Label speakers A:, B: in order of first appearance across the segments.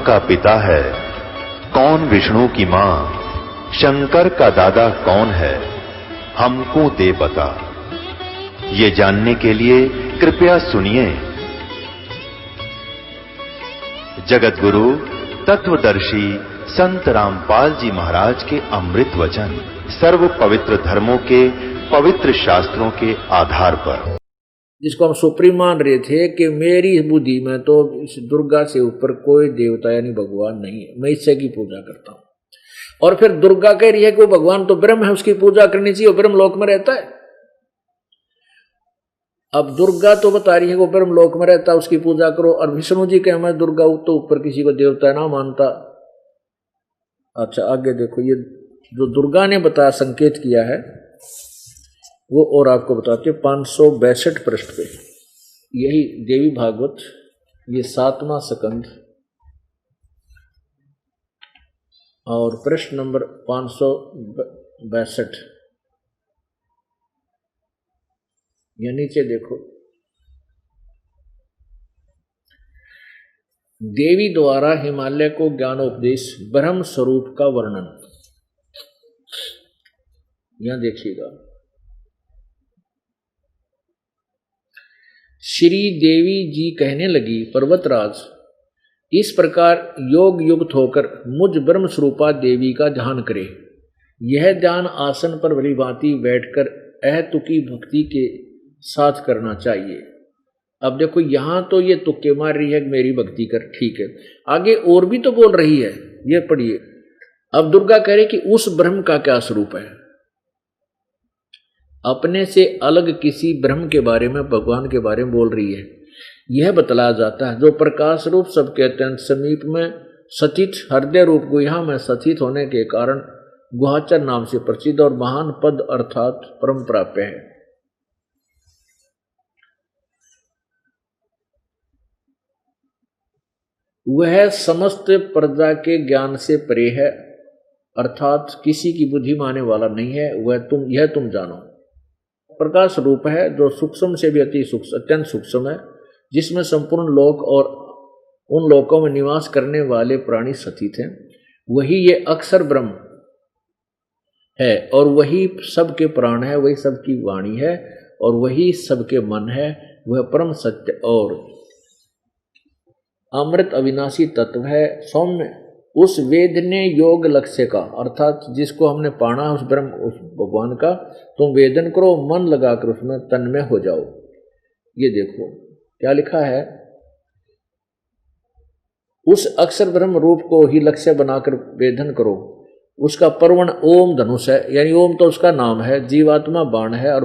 A: का पिता है, कौन विष्णु की मां, शंकर का दादा कौन है, हमको दे बता। ये जानने के लिए कृपया सुनिए। जगत गुरु तत्वदर्शी संत रामपाल जी महाराज के अमृत वचन सर्व पवित्र धर्मों के पवित्र शास्त्रों के आधार पर,
B: जिसको हम सुप्रीम मान रहे थे कि मेरी बुद्धि में तो इस दुर्गा से ऊपर कोई देवता यानी भगवान नहीं है, मैं इससे की पूजा करता हूं। और फिर दुर्गा कह रही है कि वो भगवान तो ब्रह्म है, उसकी पूजा करनी चाहिए, वो ब्रह्म लोक में रहता है। अब दुर्गा तो बता रही है वो ब्रह्म लोक में रहता है, उसकी पूजा करो। और विष्णु जी कहे मैं दुर्गा तो ऊपर किसी को देवता ना मानता। अच्छा आगे देखो, ये जो दुर्गा ने बताया, संकेत किया है वो और आपको बताते 562 पृष्ठ पे, यही देवी भागवत, ये 7वां स्कंद और प्रश्न नंबर 562। या नीचे देखो, देवी द्वारा हिमालय को ज्ञानोपदेश, ब्रह्म स्वरूप का वर्णन। यहां देखिएगा, श्री देवी जी कहने लगी, पर्वतराज इस प्रकार योग युक्त होकर मुझ ब्रह्म स्वरूपा देवी का ध्यान करे। यह ध्यान आसन पर भली भांति बैठकर अहतुकी भक्ति के साथ करना चाहिए। अब देखो यहां तो ये तुक्के मार रही है कि मेरी भक्ति कर, ठीक है, आगे और भी तो बोल रही है, ये पढ़िए। अब दुर्गा कह रही कि उस ब्रह्म का क्या स्वरूप है। अपने से अलग किसी ब्रह्म के बारे में, भगवान के बारे में बोल रही है। यह बतलाया जाता है जो प्रकाश रूप सबके अत्यंत समीप में स्थित हृदय रूप गुहा में स्थित होने के कारण गुहाचर नाम से प्रसिद्ध और महान पद अर्थात परम प्राप्य है। वह समस्त प्रजा के ज्ञान से परे है, अर्थात किसी की बुद्धि माने वाला नहीं है। वह यह तुम जानो। प्रकाश रूप है जो सूक्ष्म से भी अति सूक्ष्म, अत्यंत सूक्ष्म है, जिसमें संपूर्ण लोक और उन लोकों में निवास करने वाले प्राणी स्थित हैं। वही ये अक्षर ब्रह्म है और वही सबके प्राण है, वही सबकी वाणी है और वही सबके मन है। वह परम सत्य और अमृत अविनाशी तत्व है। सौम्य उस वेद ने योग लक्ष्य का, अर्थात जिसको हमने पाना उस ब्रह्म, उस भगवान का, तुम वेदन करो, मन लगाकर उसमें तन्मय हो जाओ। ये देखो क्या लिखा है, उस अक्षर ब्रह्म रूप को ही लक्ष्य बनाकर वेदन करो। उसका पर्वण ओम धनुष है, यानी ओम तो उसका नाम है, जीवात्मा बाण है और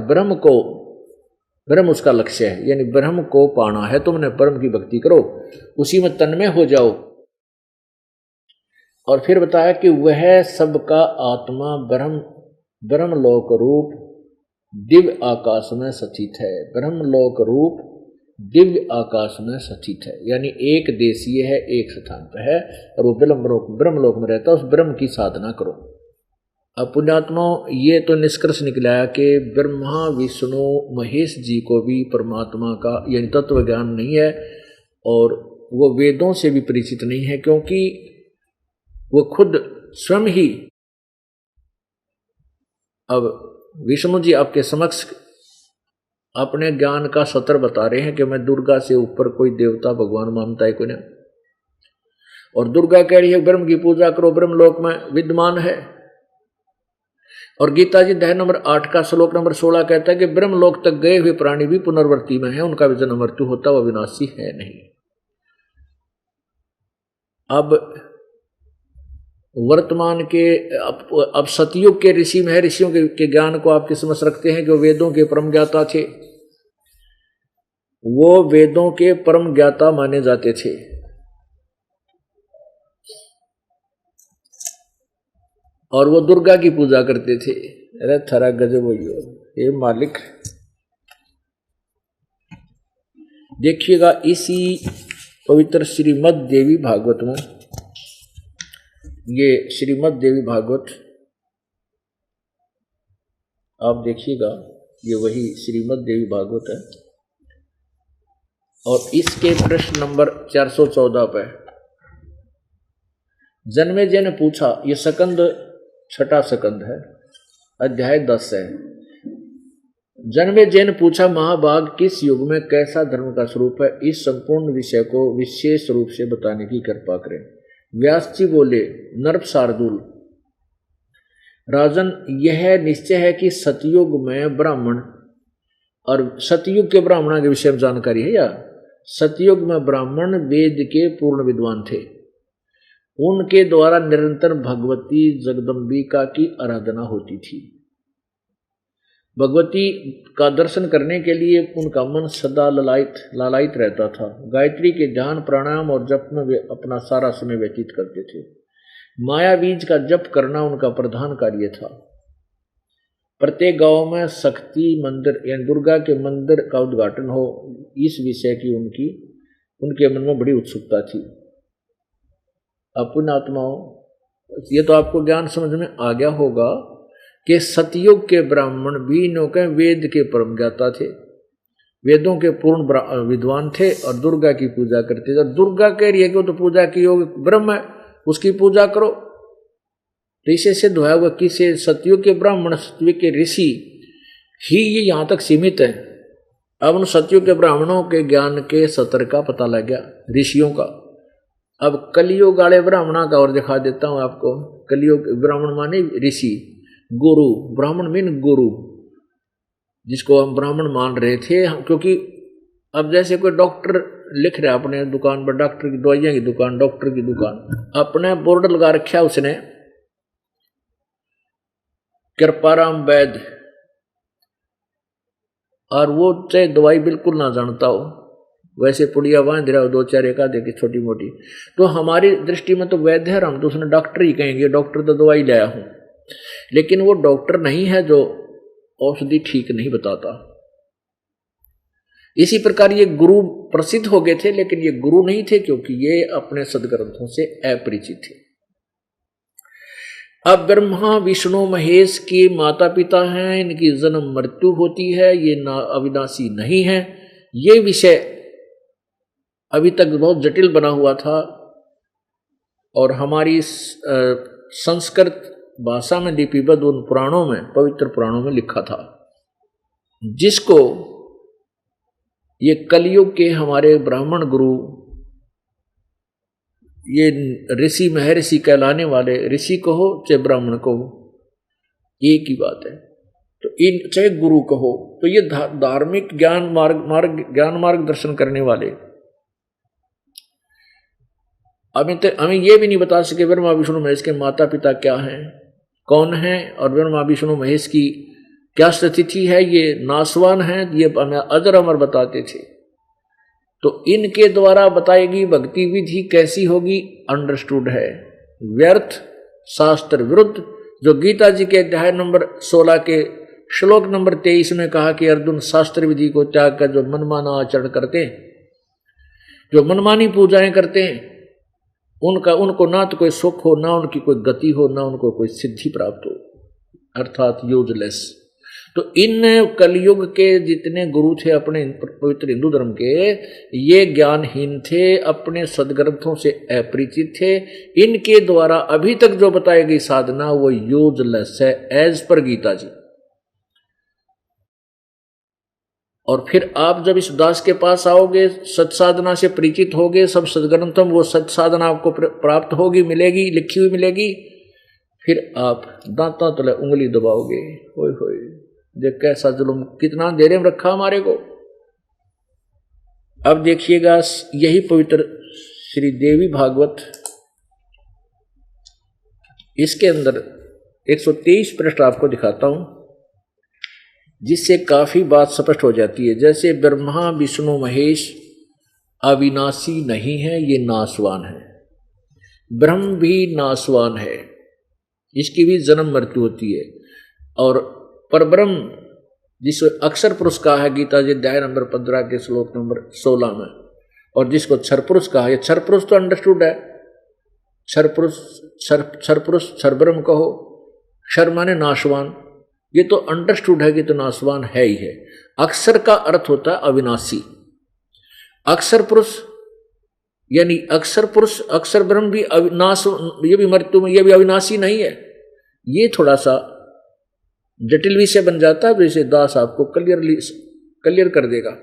B: ब्रह्म उसका लक्ष्य है, यानी ब्रह्म को पाना है। तुमने ब्रह्म की भक्ति करो, उसी में तन्मय हो जाओ। और फिर बताया कि वह सबका आत्मा ब्रह्मलोक रूप दिव्य आकाश में स्थित है। ब्रह्मलोक रूप दिव्य आकाश में स्थित है, यानी एक देशीय है, एक स्थान पर है और वो ब्रह्मलोक में रहता है। उस ब्रह्म की साधना करो। अब पुण्यात्मा, ये तो निष्कर्ष निकला कि ब्रह्मा विष्णु महेश जी को भी परमात्मा का यानी तत्व ज्ञान नहीं है और वो वेदों से भी परिचित नहीं है, क्योंकि वो खुद स्वयं ही, अब विष्णु जी आपके समक्ष अपने ज्ञान का सत्र बता रहे हैं कि मैं दुर्गा से ऊपर कोई देवता भगवान मानता है कोई नहीं। और दुर्गा कह रही है ब्रह्म की पूजा करो, ब्रह्मलोक में विद्यमान है। और गीता जी अध्याय नंबर 8 का श्लोक नंबर 16 कहता है कि ब्रह्मलोक तक गए हुए प्राणी भी पुनर्वर्ती में है, उनका भी जन्म मृत्यु होता, वह विनाशी है नहीं। अब वर्तमान के अब सतयुग के ऋषि में है, ऋषियों के ज्ञान को आप किस समझ रखते हैं कि वो वेदों के परम ज्ञाता थे। वो वेदों के परम ज्ञाता माने जाते थे। और वो दुर्गा की पूजा करते थे। अरे थरा गजब हो, ये मालिक। देखिएगा इसी पवित्र श्रीमद् देवी भागवत में, ये श्रीमद् देवी भागवत आप देखिएगा, ये वही श्रीमद् देवी भागवत है और इसके प्रश्न नंबर 414 पे जन्मेजय ने पूछा, ये सकंद छठा सकंद है, अध्याय 10 है। जन्मेजय ने पूछा, महाभाग किस युग में कैसा धर्म का स्वरूप है, इस संपूर्ण विषय को विशेष रूप से बताने की कृपा करें। व्यास जी बोले, नरप शार्दूल, राजन यह निश्चय है कि सतयुग में ब्राह्मण, और सतयुग के ब्राह्मणों के विषय में जानकारी है या? सतयुग में ब्राह्मण वेद के पूर्ण विद्वान थे। उनके द्वारा निरंतर भगवती जगदम्बिका की आराधना होती थी। भगवती का दर्शन करने के लिए उनका मन सदा लालायित रहता था। गायत्री के ध्यान, प्राणायाम और जप में वे अपना सारा समय व्यतीत करते थे। माया बीज का जप करना उनका प्रधान कार्य था। प्रत्येक गांव में शक्ति मंदिर यानी दुर्गा के मंदिर का उद्घाटन हो, इस विषय की उनके मन में बड़ी उत्सुकता थी। अपने आत्माओं, ये तो आपको ज्ञान समझ में आ गया होगा कि सतयुग के ब्राह्मण भी नौके वेद के परम ज्ञाता थे, वेदों के पूर्ण विद्वान थे और दुर्गा की पूजा करते थे। दुर्गा कह रही है कि तो पूजा की होगी, ब्रह्म है, उसकी पूजा करो। तो इसे सिद्ध हुआ हुआ किसे? सतयुग के ब्राह्मण, सतयुग के ऋषि ही ये यहाँ तक सीमित है। अब उन सतयुग के ब्राह्मणों के ज्ञान के स्तर का पता लग गया, ऋषियों का। अब कलियुग वाले ब्राह्मणों का और दिखा देता हूँ आपको। कलियुग ब्राह्मण माने ऋषि, गुरु, ब्राह्मण मीन गुरु, जिसको हम ब्राह्मण मान रहे थे। क्योंकि अब जैसे कोई डॉक्टर लिख रहा है अपने दुकान पर, डॉक्टर की दवाइयाँ की दुकान, डॉक्टर की दुकान, अपने बोर्ड लगा रखा उसने, कृपाराम वैद्य, और वो चाहे दवाई बिल्कुल ना जानता हो, वैसे पुड़िया बांध रहा हो, दो चार एक आधे की छोटी मोटी, तो हमारी दृष्टि में तो वैद्य है, हम तो उसने डॉक्टर ही कहेंगे, डॉक्टर तो दवाई लाया हूं। लेकिन वो डॉक्टर नहीं है जो औषधि ठीक नहीं बताता। इसी प्रकार ये गुरु प्रसिद्ध हो गए थे, लेकिन ये गुरु नहीं थे क्योंकि ये अपने सदग्रंथों से अपरिचित थे। अब ब्रह्मा विष्णु महेश के माता पिता हैं, इनकी जन्म मृत्यु होती है, ये अविनाशी नहीं है। ये विषय अभी तक बहुत जटिल बना हुआ था और हमारी संस्कृत भाषा में लिपिबद्ध उन पुराणों में, पवित्र पुराणों में लिखा था, जिसको ये कलयुग के हमारे ब्राह्मण गुरु, ये ऋषि महर्षि कहलाने वाले, ऋषि कहो चाहे ब्राह्मण कहो एक ही बात है, तो इन चाहे गुरु कहो, तो ये धार्मिक ज्ञान मार्ग दर्शन करने वाले हमें ये भी नहीं बता सके ब्रह्मा विष्णु महेश के माता पिता क्या हैं, कौन हैं, और ब्रह्मा विष्णु महेश की क्या स्थिति है, ये नासवान हैं, ये हमें अजर अमर बताते थे। तो इनके द्वारा बताएगी भक्ति विधि कैसी होगी, अंडरस्टूड है। व्यर्थ शास्त्र विरुद्ध, जो गीता जी के अध्याय नंबर 16 के श्लोक नंबर 23 में कहा कि अर्जुन शास्त्र विधि को त्याग कर जो मनमाना आचरण करते हैं, जो मनमानी पूजाएं करते हैं, उनको ना तो कोई सुख हो, ना उनकी कोई गति हो, ना उनको कोई सिद्धि प्राप्त हो, अर्थात यूजलेस। तो इन कलयुग के जितने गुरु थे अपने पवित्र हिंदू धर्म के, ये ज्ञानहीन थे, अपने सदग्रंथों से अपरिचित थे। इनके द्वारा अभी तक जो बताई गई साधना वो यूजलेस है, एज पर गीता जी। और फिर आप जब इस दास के पास आओगे, सत्साधना से परिचित होगे, सब सदग्रंथों वो सत्साधना आपको प्राप्त होगी, मिलेगी, लिखी हुई मिलेगी, फिर आप दांता तले उंगली दबाओगे, होय होय देख कैसा जुल्म, कितना अंधेरे में रखा हमारे को। अब देखिएगा यही पवित्र श्री देवी भागवत, इसके अंदर 123 पृष्ठ आपको दिखाता हूं, जिससे काफी बात स्पष्ट हो जाती है। जैसे ब्रह्मा विष्णु महेश अविनाशी नहीं है, ये नासवान है। ब्रह्म भी नासवान है, इसकी भी जन्म मृत्यु होती है। और परब्रह्म जिसको अक्षर पुरुष कहा है गीता जी अध्याय नंबर 15 के श्लोक नंबर 16 में, और जिसको क्षर पुरुष कहा है, क्षर पुरुष तो अंडरस्टूड है, क्षर पुरुष क्षर ब्रह्म कहो, क्षर माने नाशवान, ये तो अंडरस्टूड है कि तो नाशवान है ही है। अक्षर का अर्थ होता है अविनाशी, अक्षर पुरुष यानी अक्षर पुरुष अक्षर ब्रह्म भी अविनाश, ये भी मृत्यु में, ये भी अविनाशी नहीं है। ये थोड़ा सा जटिल विषय बन जाता है, वैसे दास आपको क्लियर कर देगा।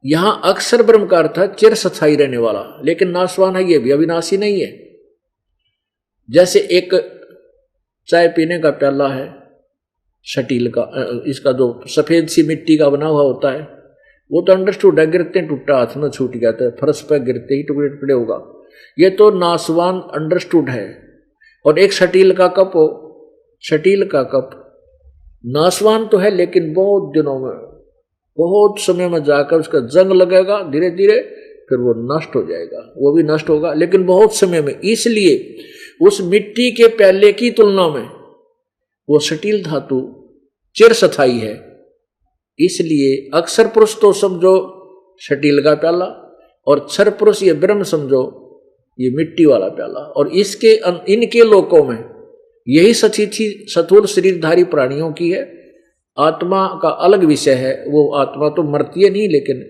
B: यहां अक्षर ब्रह्म का अर्थ है चिर स्थायी रहने वाला, लेकिन नाशवान है, ये भी अविनाशी नहीं है। जैसे एक चाय पीने का प्याला है स्टील का, इसका जो सफेद सी मिट्टी का बना हुआ होता है, वो तो अंडरस्टूड है, गिरते टूटा, हाथ में छूट गया तो फर्श पर गिरते ही टुकड़े टुकड़े होगा, ये तो नाशवान अंडरस्टूड है। और एक स्टील का कप हो, स्टील का कप नाशवान तो है, लेकिन बहुत दिनों में, बहुत समय में जाकर उसका जंग लगेगा, धीरे धीरे फिर वो नष्ट हो जाएगा, वो भी नष्ट होगा, लेकिन बहुत समय में। इसलिए उस मिट्टी के प्याले की तुलना में वो स्टील धातु चिर स्थायी है। इसलिए अक्षर पुरुष तो समझो स्टील का प्याला, और क्षर पुरुष ये ब्रह्म समझो ये मिट्टी वाला प्याला। और इनके लोकों में यही सचिथि स्थूल शरीरधारी प्राणियों की है। आत्मा का अलग विषय है, वो आत्मा तो मरती है नहीं, लेकिन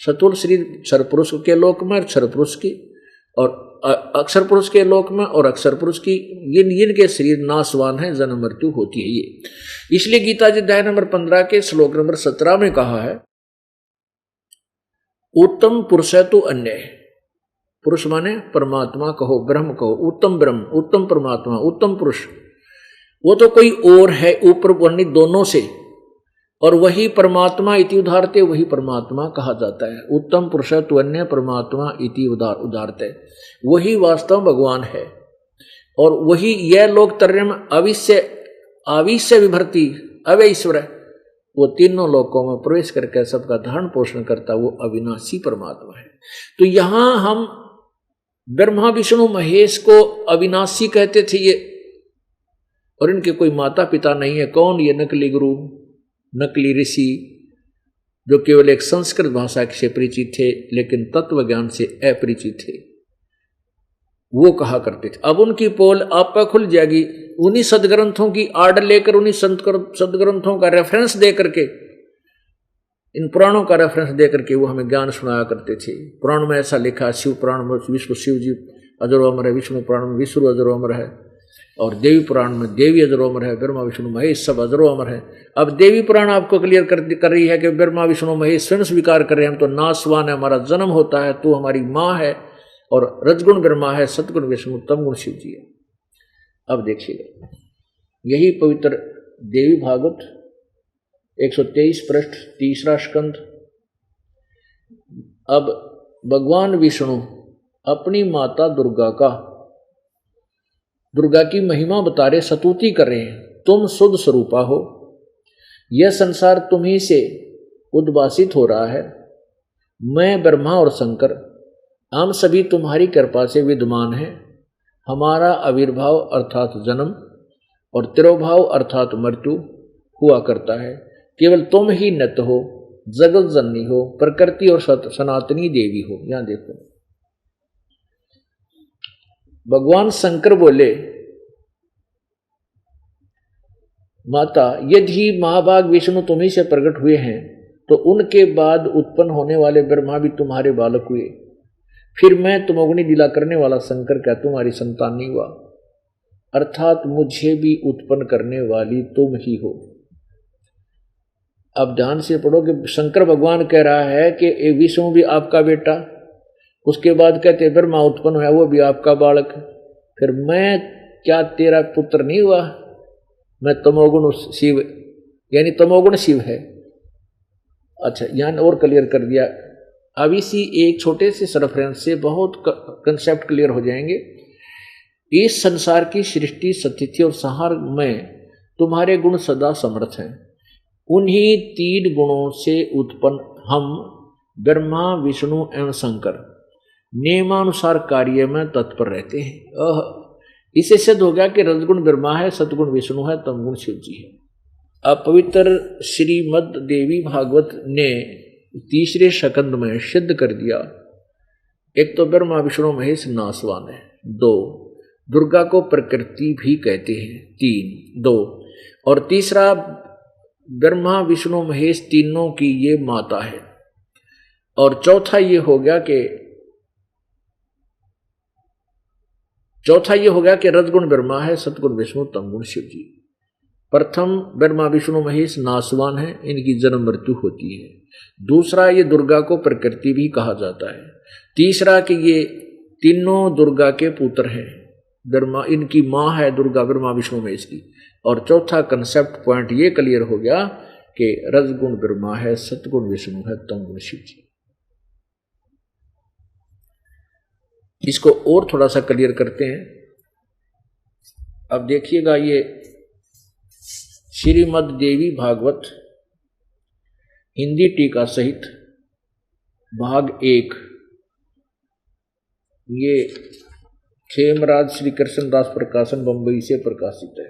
B: स्थूल शरीर क्षर पुरुष के लोक में, क्षर पुरुष की, और अक्षर पुरुष के लोक में और अक्षर पुरुष की, इनके शरीर नाशवान है, जन्म मृत्यु होती है ये। इसलिए गीता जी अध्याय नंबर 15 के श्लोक नंबर 17 में कहा है, उत्तम पुरुष है तो अन्य। पुरुष माने परमात्मा कहो, ब्रह्म कहो, उत्तम ब्रह्म, उत्तम परमात्मा, उत्तम पुरुष, वो तो कोई और है ऊपर वर्णित दोनों से, और वही परमात्मा इति उदाहरते, वही परमात्मा कहा जाता है। उत्तम पुरुष तो अन्य परमात्मा इति उदाहरते, वही वास्तव भगवान है। और वही यह लोक त्रयम् आविश्य विभर्ति अवैश्वर, वो तीनों लोकों में प्रवेश करके सबका धारण पोषण करता, वो अविनाशी परमात्मा है। तो यहां हम ब्रह्मा विष्णु महेश को अविनाशी कहते थे ये, और इनके कोई माता पिता नहीं है। कौन? ये नकली गुरु, नकली ऋषि, जो केवल एक संस्कृत भाषा से परिचित थे लेकिन तत्व ज्ञान से अपरिचित थे, वो कहा करते थे। अब उनकी पोल आप पर खुल जाएगी, उन्हीं सदग्रंथों की आड़ लेकर, उन्हीं सदग्रंथों का रेफरेंस दे करके, इन पुराणों का रेफरेंस दे करके वो हमें ज्ञान सुनाया करते थे। पुराण में ऐसा लिखा, शिव पुराण में विष्णु शिव जी अजरो अमर है, विष्णु पुराण में विष्णु अजरो अमर है, और देवी पुराण में देवी अजरो अमर है, ब्रह्मा विष्णु महेश सब अजरो अमर है। अब देवी पुराण आपको क्लियर कर रही है कि ब्रह्मा विष्णु महेश स्वयं स्वीकार कर रहे हैं, हम तो नाशवान है, हमारा जन्म होता है, तो हमारी माँ है, और रजगुण ब्रह्मा है, सतगुण विष्णु, तमगुण शिव जी है। अब देखिएगा, यही पवित्र देवी भागवत 123 पृष्ठ 3 स्कंद। अब भगवान विष्णु अपनी माता दुर्गा की महिमा बता रहे, स्तुति कर रहे हैं। तुम शुद्ध स्वरूपा हो, यह संसार तुम्ही से उद्भासित हो रहा है। मैं ब्रह्मा और शंकर, हम सभी तुम्हारी कृपा से विद्यमान हैं। हमारा आविर्भाव अर्थात जन्म और तिरोभाव अर्थात मृत्यु हुआ करता है। केवल तुम ही नित्य हो, जगत जननी हो, प्रकृति और सनातनी देवी हो। यहां देखो, भगवान शंकर बोले, माता यदि महाभाग विष्णु तुम्ही से प्रकट हुए हैं, तो उनके बाद उत्पन्न होने वाले ब्रह्मा भी तुम्हारे बालक हुए। फिर मैं तमोगुणी दिला करने वाला शंकर क्या तुम्हारी संतान नहीं हुआ? अर्थात मुझे भी उत्पन्न करने वाली तुम ही हो। अब ध्यान से पढ़ो कि शंकर भगवान कह रहा है कि विष्णु भी आपका बेटा, उसके बाद कहते ब्रह्मा उत्पन्न है, वो भी आपका बालक। फिर मैं क्या तेरा पुत्र नहीं हुआ? मैं तमोगुण शिव, यानी तमोगुण शिव है। अच्छा, यहाँ और क्लियर कर दिया। अब इसी एक छोटे से रेफरेंस से बहुत कंसेप्ट क्लियर हो जाएंगे। इस संसार की सृष्टि, स्थिति और संहार में तुम्हारे गुण सदा समर्थ हैं। उन्हीं 3 गुणों से उत्पन्न हम ब्रह्मा विष्णु एवं शंकर नियमानुसार कार्य में तत्पर रहते हैं। इससे सिद्ध हो गया कि रजगुण ब्रह्मा है, सतगुण विष्णु है, तमगुण शिव जी है। अब पवित्र श्रीमद देवी भागवत ने 3 स्कंद में सिद्ध कर दिया, एक तो ब्रह्मा विष्णु महेश नाशवान है, 2 दुर्गा को प्रकृति भी कहते हैं, 2 और तीसरा ब्रह्मा विष्णु महेश तीनों की ये माता है, और चौथा ये हो गया कि चौथा ये हो गया कि रजगुण ब्रह्मा है, सतगुण विष्णु, तमगुण शिव जी। प्रथम ब्रह्मा विष्णु महेश नासवान है, इनकी जन्म मृत्यु होती है। दूसरा ये दुर्गा को प्रकृति भी कहा जाता है। तीसरा कि ये तीनों दुर्गा के पुत्र हैं, ब्रह्मा इनकी माँ है दुर्गा ब्रह्मा विष्णु महेश की। और चौथा कंसेप्ट पॉइंट ये क्लियर हो गया कि रजगुण ब्रह्मा है, सतगुण विष्णु है, तमगुण शिव जी। इसको और थोड़ा सा क्लियर करते हैं। अब देखिएगा, ये श्रीमद् देवी भागवत हिंदी टीका सहित भाग 1, ये खेमराज श्री कृष्णदास प्रकाशन बंबई से प्रकाशित है।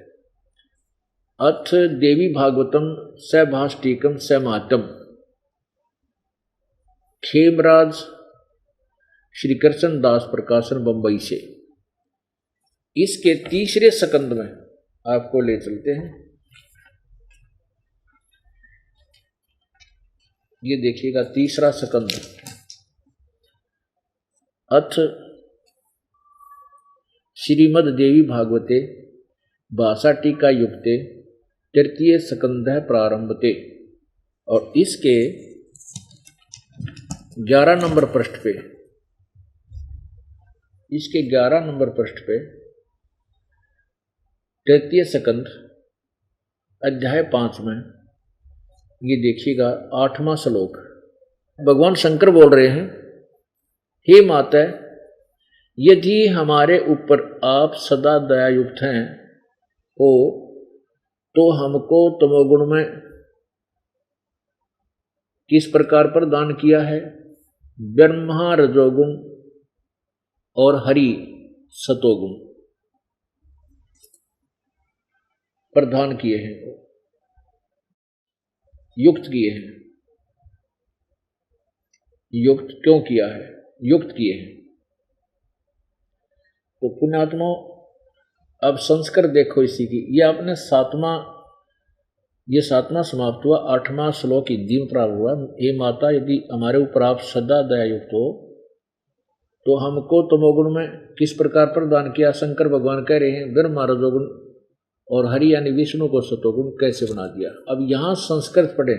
B: अथ देवी भागवतम सभाष्टिकम समातम, खेमराज श्री कृष्णदास प्रकाशन बंबई से। इसके तीसरे स्कंद में आपको ले चलते हैं। ये देखिएगा तीसरा स्कंद, अथ श्रीमद् देवी भागवते भाषा टीका युक्ते तृतीय स्कंध प्रारंभते। और इसके 11 नंबर पृष्ठ पे, इसके 11 नंबर पृष्ठ पे तृतीय स्कंध अध्याय 5 में ये देखिएगा 8वां श्लोक। भगवान शंकर बोल रहे हैं, हे माता, यदि हमारे ऊपर आप सदा दयायुक्त हैं हो तो हमको तमोगुण में किस प्रकार प्रदान किया है? ब्रह्मा रजोगुण और हरि सतोगुण प्रदान किए हैं, युक्त किए हैं। युक्त क्यों किया है? युक्त किए हैं। तो पुण्यात्मा अब संस्कार देखो इसी की। ये आपने ये सातवां समाप्त हुआ, 8वां श्लोक हिंदी में प्रारंभ हुआ। हे माता, यदि हमारे ऊपर आप सदा दयायुक्त हो तो हमको तमोगुण में किस प्रकार प्रदान किया? शंकर भगवान कह रहे हैं ब्रह्मा रजोगुण और हरि यानी विष्णु को सतोगुण कैसे बना दिया। अब यहाँ संस्कृत पढ़े।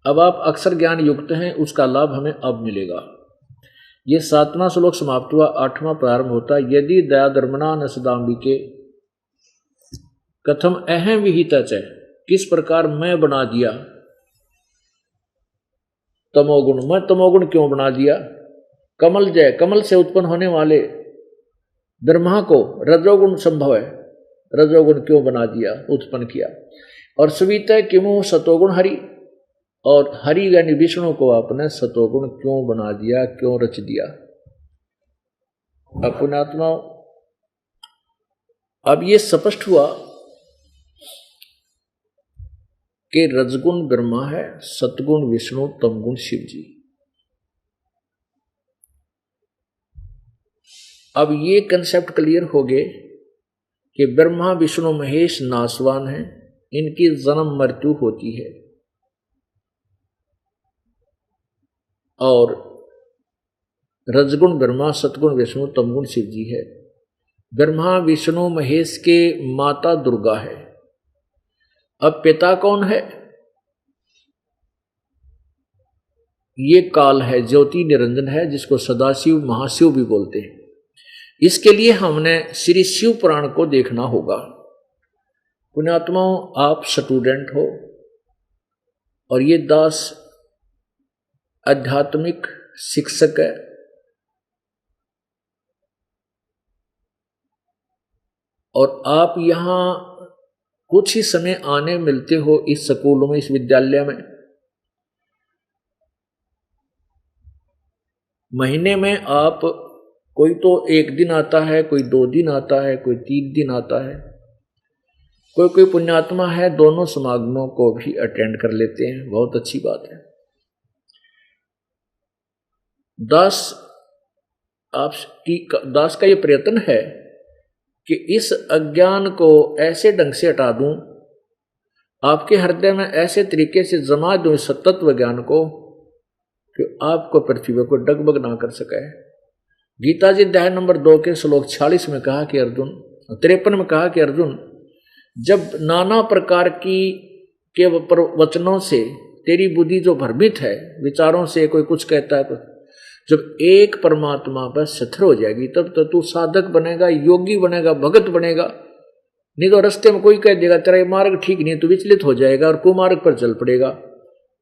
B: अब आप अक्षर ज्ञान युक्त हैं, उसका लाभ हमें अब मिलेगा। ये 7वां श्लोक समाप्त हुआ, 8वां प्रारंभ होता है। यदि दया धर्मना न सदाम्बिके कथम अहम विहिता च, किस प्रकार मैं बना दिया तमोगुण। मैं तमोगुण क्यों बना दिया? कमल जय, कमल से उत्पन्न होने वाले ब्रह्मा को रजोगुण संभव है, रजोगुण क्यों बना दिया, उत्पन्न किया। और सविता किमु सतोगुण हरि, और हरि यानी विष्णु को आपने सतोगुण क्यों बना दिया, क्यों रच दिया। अपनात्मा अब ये स्पष्ट हुआ कि रजगुण ब्रह्मा है, सतगुण विष्णु, तमगुण शिव जी। अब ये कंसेप्ट क्लियर हो गए कि ब्रह्मा विष्णु महेश नासवान हैं, इनकी जन्म मृत्यु होती है। और रजगुण ब्रह्मा, सतगुण विष्णु, तमगुण शिव जी है। ब्रह्मा विष्णु महेश के माता दुर्गा है। अब पिता कौन है? ये काल है, ज्योति निरंजन है, जिसको सदाशिव महाशिव भी बोलते हैं। इसके लिए हमने श्री शिव पुराण को देखना होगा। पुण्यात्माओं, आप स्टूडेंट हो और ये दास आध्यात्मिक शिक्षक है। और आप यहाँ कुछ ही समय आने मिलते हो इस स्कूल में, इस विद्यालय में। महीने में आप कोई तो 1 दिन आता है, कोई 2 दिन आता है, कोई 3 दिन आता है। कोई पुण्यात्मा है दोनों समागमों को भी अटेंड कर लेते हैं, बहुत अच्छी बात है। दास का ये प्रयत्न है कि इस अज्ञान को ऐसे ढंग से हटा दूं, आपके हृदय में ऐसे तरीके से जमा दूं इस तत्व ज्ञान को कि आपको पृथ्वी को डगमग ना कर सके। गीता जी अध्याय नंबर 2 के श्लोक 46 में कहा कि अर्जुन, 53 में कहा कि अर्जुन, जब नाना प्रकार की के वचनों से तेरी बुद्धि जो भ्रमित है, विचारों से कोई कुछ कहता है, जब एक परमात्मा पर स्थिर हो जाएगी तब तो तू साधक बनेगा, योगी बनेगा, भगत बनेगा। नहीं तो रास्ते में कोई कह देगा तेरा ये मार्ग ठीक नहीं, तो विचलित हो जाएगा और कुमार्ग पर चल पड़ेगा,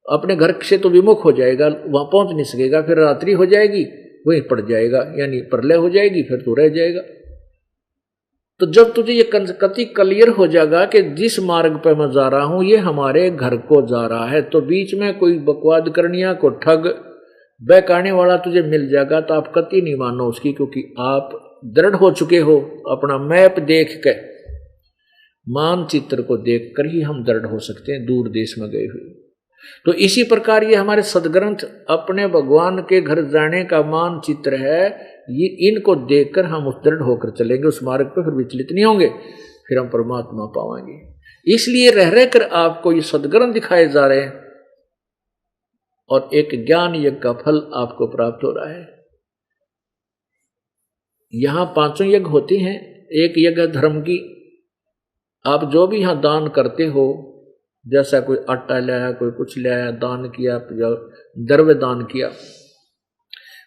B: अपने घर से तो विमुख हो जाएगा, वहां पहुंच नहीं सकेगा, फिर रात्रि हो जाएगी, वहीं पड़ जाएगा, यानी प्रलय हो जाएगी, फिर तो रह जाएगा। तो जब तुझे ये कति क्लियर हो जाएगा कि जिस मार्ग पर मैं जा रहा हूं ये हमारे घर को जा रहा है, तो बीच में कोई बकवाद करनिया को ठग बहकाने वाला तुझे मिल जाएगा, तो आप कति नहीं मानो उसकी, क्योंकि आप दृढ़ हो चुके हो। अपना मैप देख के, मानचित्र को देखकर ही हम दृढ़ हो सकते हैं, दूर देश में गए हुए। तो इसी प्रकार ये हमारे सदग्रंथ अपने भगवान के घर जाने का मानचित्र है। ये इनको देखकर हम उस दृढ़ होकर चलेंगे उस मार्ग पर, फिर विचलित नहीं होंगे, फिर हम परमात्मा पाएंगे। इसलिए रह रहकर आपको ये सदग्रंथ दिखाए जा रहे हैं और एक ज्ञान यज्ञ का फल आपको प्राप्त हो रहा है। यहां 5 यज्ञ होती हैं। एक यज्ञ धर्म की, आप जो भी यहां दान करते हो, जैसा कोई आटा लाया, कोई कुछ लाया, दान किया, द्रव्य दान किया,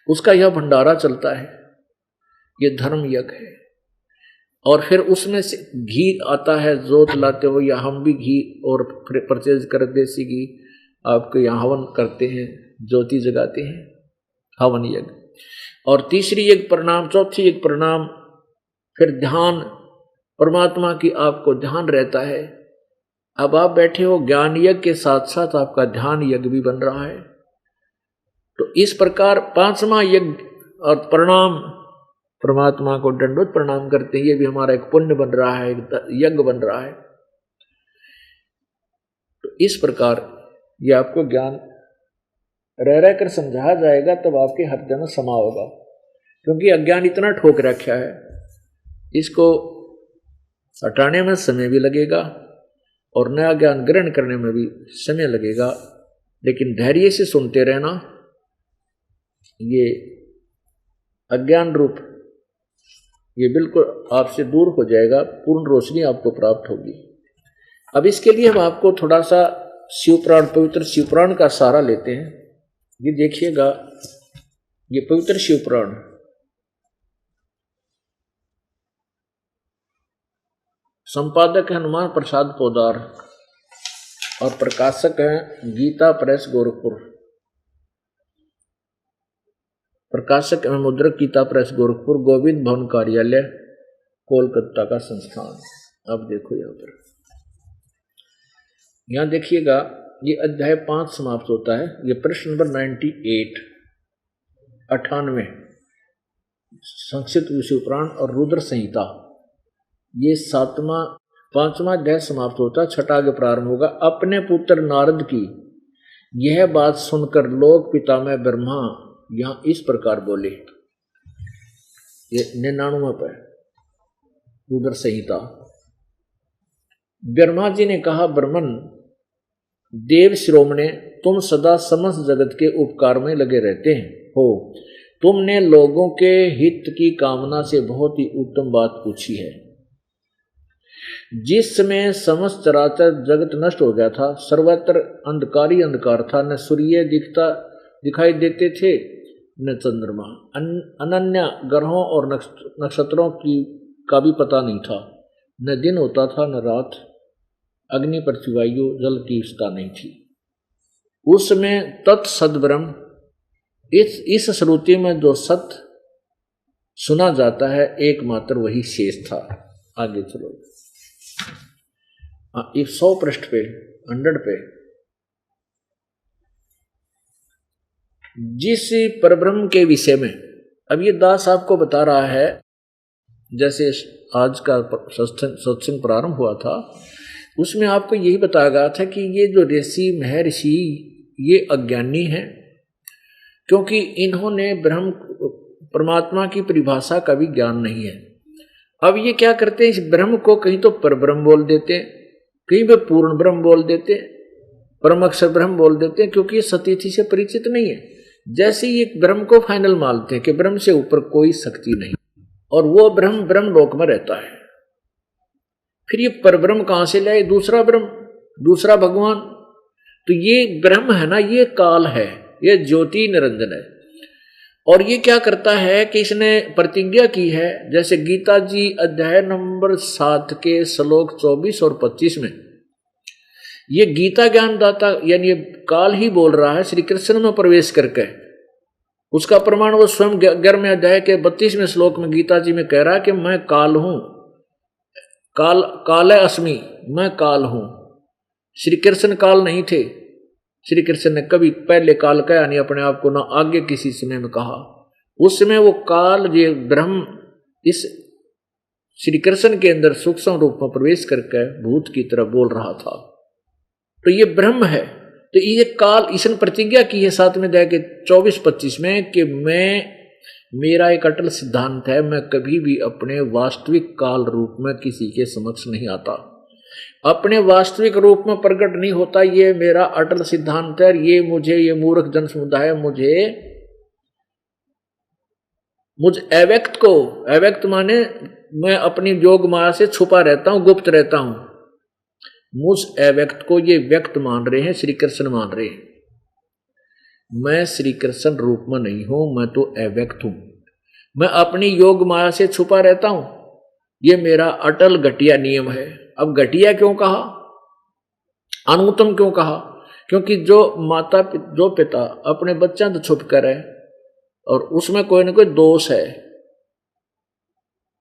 B: उसका यह भंडारा चलता है, ये धर्म यज्ञ है। और फिर उसमें से घी आता है, जोत लाते हो, या हम भी घी और परचेज कर देसी घी आपके यहाँ हवन करते हैं, ज्योति जगाते हैं, हवन यज्ञ। और तीसरी यज्ञ प्रणाम, चौथी यज्ञ प्रणाम, फिर ध्यान, परमात्मा की आपको ध्यान रहता है। अब आप बैठे हो, ज्ञान यज्ञ के साथ साथ आपका ध्यान यज्ञ भी बन रहा है। तो इस प्रकार 5वां यज्ञ और प्रणाम, परमात्मा को दंडवत प्रणाम करते हैं, ये भी हमारा एक पुण्य बन रहा है, एक यज्ञ बन रहा है। तो इस प्रकार ये आपको ज्ञान रह रह कर समझाया जाएगा, तब आपके हृदय में समा होगा। क्योंकि अज्ञान इतना ठोक रखा है, इसको हटाने में समय भी लगेगा और नया ज्ञान ग्रहण करने में भी समय लगेगा, लेकिन धैर्य से सुनते रहना। ये अज्ञान रूप ये बिल्कुल आपसे दूर हो जाएगा, पूर्ण रोशनी आपको प्राप्त होगी। अब इसके लिए हम आपको थोड़ा सा शिवपुराण, पवित्र शिवपुराण का सहारा लेते हैं। ये देखिएगा, ये पवित्र शिवपुराण संपादक है हनुमान प्रसाद पोदार और प्रकाशक हैं गीता प्रेस गोरखपुर। प्रकाशक एवं मुद्रक गीता प्रेस गोरखपुर, गोविंद भवन कार्यालय, कोलकाता का संस्थान। अब देखो यहाँ पर, यहाँ देखिएगा, ये अध्याय 5 समाप्त होता है। ये प्रश्न नंबर 98 संक्षिप्त शिवपुराण और रुद्र संहिता, ये 5वां अध्याय समाप्त होता है। 6ठा आगे प्रारंभ होगा। अपने पुत्र नारद की यह बात सुनकर लोक पिता में ब्रह्मा यहां इस प्रकार बोले। ये 99 पर रुद्र संहिता। ब्रह्मा जी ने कहा, ब्रह्मन देव शिरोमणे, तुम सदा समस्त जगत के उपकार में लगे रहते हो। तुमने लोगों के हित की कामना से बहुत ही उत्तम बात पूछी है। जिस समय समस्त चराचर जगत नष्ट हो गया था, सर्वत्र अंधकार ही अंधकार था, न सूर्य दिखाई देते थे न चंद्रमा, अनन्य ग्रहों और नक्षत्रों का भी पता नहीं था, न दिन होता था न रात, अग्नि पृथ्वी वायु जल की व्यवस्था नहीं थी। उस समय तत्सद ब्रह्म, इस श्रुति में जो सत्य सुना जाता है एकमात्र वही शेष था। आगे चलो, 100 पृष्ठ पे 100 पे, जिस परब्रह्म के विषय में अब ये दास आपको बता रहा है, जैसे आज का सत्संग प्रारंभ हुआ था उसमें आपको यही बताया गया था कि ये जो ऋषि महर्षि ये अज्ञानी हैं, क्योंकि इन्होंने ब्रह्म परमात्मा की परिभाषा का भी ज्ञान नहीं है। अब ये क्या करते हैं, इस ब्रह्म को कहीं तो परब्रह्म बोल देते हैं, कहीं पे पूर्ण ब्रह्म बोल देते हैं, परम अक्षर ब्रह्म बोल देते हैं, क्योंकि ये सतीथि से परिचित नहीं है। जैसे ही एक ब्रह्म को फाइनल मानते हैं कि ब्रह्म से ऊपर कोई शक्ति नहीं, और वो ब्रह्म ब्रह्म लोक में रहता है, फिर ये परब्रह्म कहां से लाए? दूसरा ब्रह्म, दूसरा भगवान। तो ये ब्रह्म है ना, ये काल है, ये ज्योति निरंजन है। और ये क्या करता है कि इसने प्रतिज्ञा की है, जैसे गीता जी अध्याय नंबर 7 के श्लोक 24 और 25 में, ये गीता ज्ञानदाता यानी ये काल ही बोल रहा है श्री कृष्ण में प्रवेश करके। उसका प्रमाण वो स्वयं 11वें अध्याय के 32वें श्लोक में गीता जी में कह रहा है कि मैं काल हूं, काल अस्मि, मैं काल हूं। श्री कृष्ण काल नहीं थे, श्री कृष्ण ने कभी पहले काल कहा नहीं अपने आप को, ना आगे किसी समय में कहा। उस समय वो काल, ये ब्रह्म इस श्री कृष्ण के अंदर सूक्ष्म रूप में प्रवेश करके भूत की तरह बोल रहा था। तो ये ब्रह्म है। तो ये काल, इसने प्रतिज्ञा की है 7वें अध्याय के 24-25 में कि मेरा एक अटल सिद्धांत है, मैं कभी भी अपने वास्तविक काल रूप में किसी के समक्ष नहीं आता, अपने वास्तविक रूप में प्रकट नहीं होता। ये मेरा अटल सिद्धांत है। ये मूर्ख जन समुदाय मुझ अव्यक्त को, अव्यक्त माने मैं अपनी योग माया से छुपा रहता हूं, गुप्त रहता हूं, मुझ अव्यक्त को ये व्यक्त मान रहे हैं, श्री कृष्ण मान रहे हैं। मैं श्री कृष्ण रूप में नहीं हूं, मैं तो अव्यक्त हूं, मैं अपनी योग माया से छुपा रहता हूं। ये मेरा अटल घटिया नियम है। अब घटिया क्यों कहा, अनुत्तम क्यों कहा? क्योंकि जो पिता अपने बच्चा तो छुप कर है और उसमें कोई ना कोई दोष है,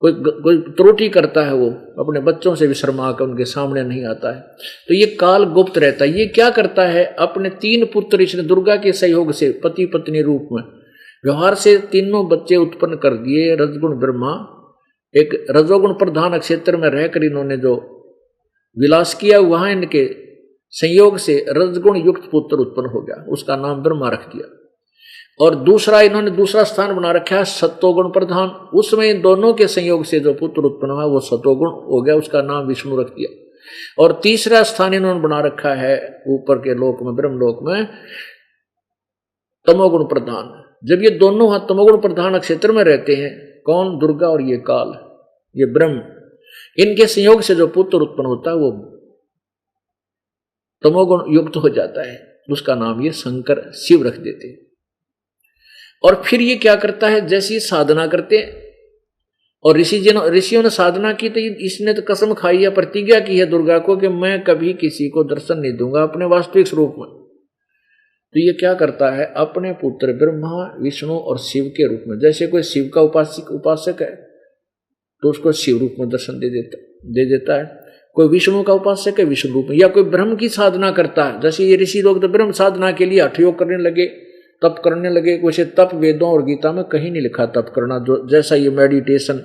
B: कोई त्रुटि करता है, वो अपने बच्चों से भी शर्मा कर उनके सामने नहीं आता है। तो ये काल गुप्त रहता है। ये क्या करता है? अपने 3 पुत्र इसने दुर्गा के सहयोग से पति पत्नी रूप में व्यवहार से 3 बच्चे उत्पन्न कर दिए। रजगुण ब्रह्मा, एक रजोगुण प्रधान क्षेत्र में रहकर इन्होंने जो विलास किया, वहां इनके संयोग से रजगुण युक्त पुत्र उत्पन्न हो गया, उसका नाम ब्रह्मा रख दिया। और दूसरा इन्होंने दूसरा स्थान बना रखा है सत्वगुण प्रधान, उसमें इन दोनों के संयोग से जो पुत्र उत्पन्न हुआ वो सत्वगुण हो गया, उसका नाम विष्णु रख दिया। और तीसरा स्थान इन्होंने बना रखा है ऊपर के लोक में, ब्रह्मलोक में, तमोगुण प्रधान। जब ये दोनों तमोगुण प्रधान क्षेत्र में रहते हैं, कौन? दुर्गा और ये काल, ये ब्रह्म, इनके संयोग से जो पुत्र उत्पन्न होता है वो तमोगुण युक्त हो जाता है, उसका नाम ये शंकर शिव रख देते हैं। और फिर ये क्या करता है? जैसी साधना करते हैं, और ऋषियों ने साधना की, तो इसने तो कसम खाई है, प्रतिज्ञा की है दुर्गा को कि मैं कभी किसी को दर्शन नहीं दूंगा अपने वास्तविक स्वरूप में। तो ये क्या करता है? अपने पुत्र ब्रह्मा, विष्णु और शिव के रूप में, जैसे कोई शिव का उपासक है तो उसको शिव रूप में दर्शन दे देता है, कोई विष्णु का उपासक है विष्णु रूप में, या कोई ब्रह्म की साधना करता है, जैसे ये ऋषि लोग तो ब्रह्म साधना के लिए हठ योग करने लगे, तप करने लगे। वैसे तप वेदों और गीता में कहीं नहीं लिखा तप करना, जो जैसा ये मेडिटेशन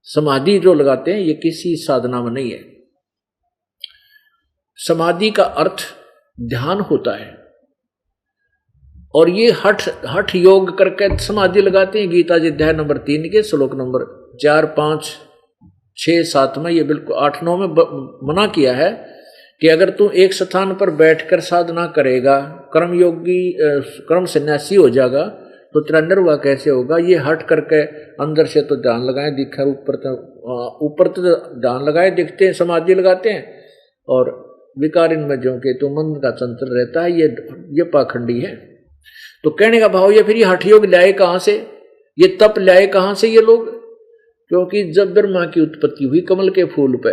B: समाधि जो लगाते हैं, ये किसी साधना में नहीं है। समाधि का अर्थ ध्यान होता है, और ये हठ योग करके समाधि लगाते हैं। गीता जी अध्याय नंबर 3 के श्लोक नंबर 4, 5, 6, 7 में, ये बिल्कुल 8, 9 में मना किया है कि अगर तू एक स्थान पर बैठकर साधना करेगा, कर्म सन्यासी हो जाएगा, तो तेरा निर्वाह कैसे होगा? ये हट करके अंदर से तो ध्यान लगाए दिखा, ऊपर तो ध्यान लगाए दिखते हैं, समाधि लगाते हैं, और विकार इनमें जो के तो मन का चंचल रहता है, ये पाखंडी है। तो कहने का भाव ये, फिर ये हठ योग लाए कहाँ से, ये तप लाए कहाँ से ये लोग? क्योंकि जब ब्रह्मा की उत्पत्ति हुई कमल के फूल पे,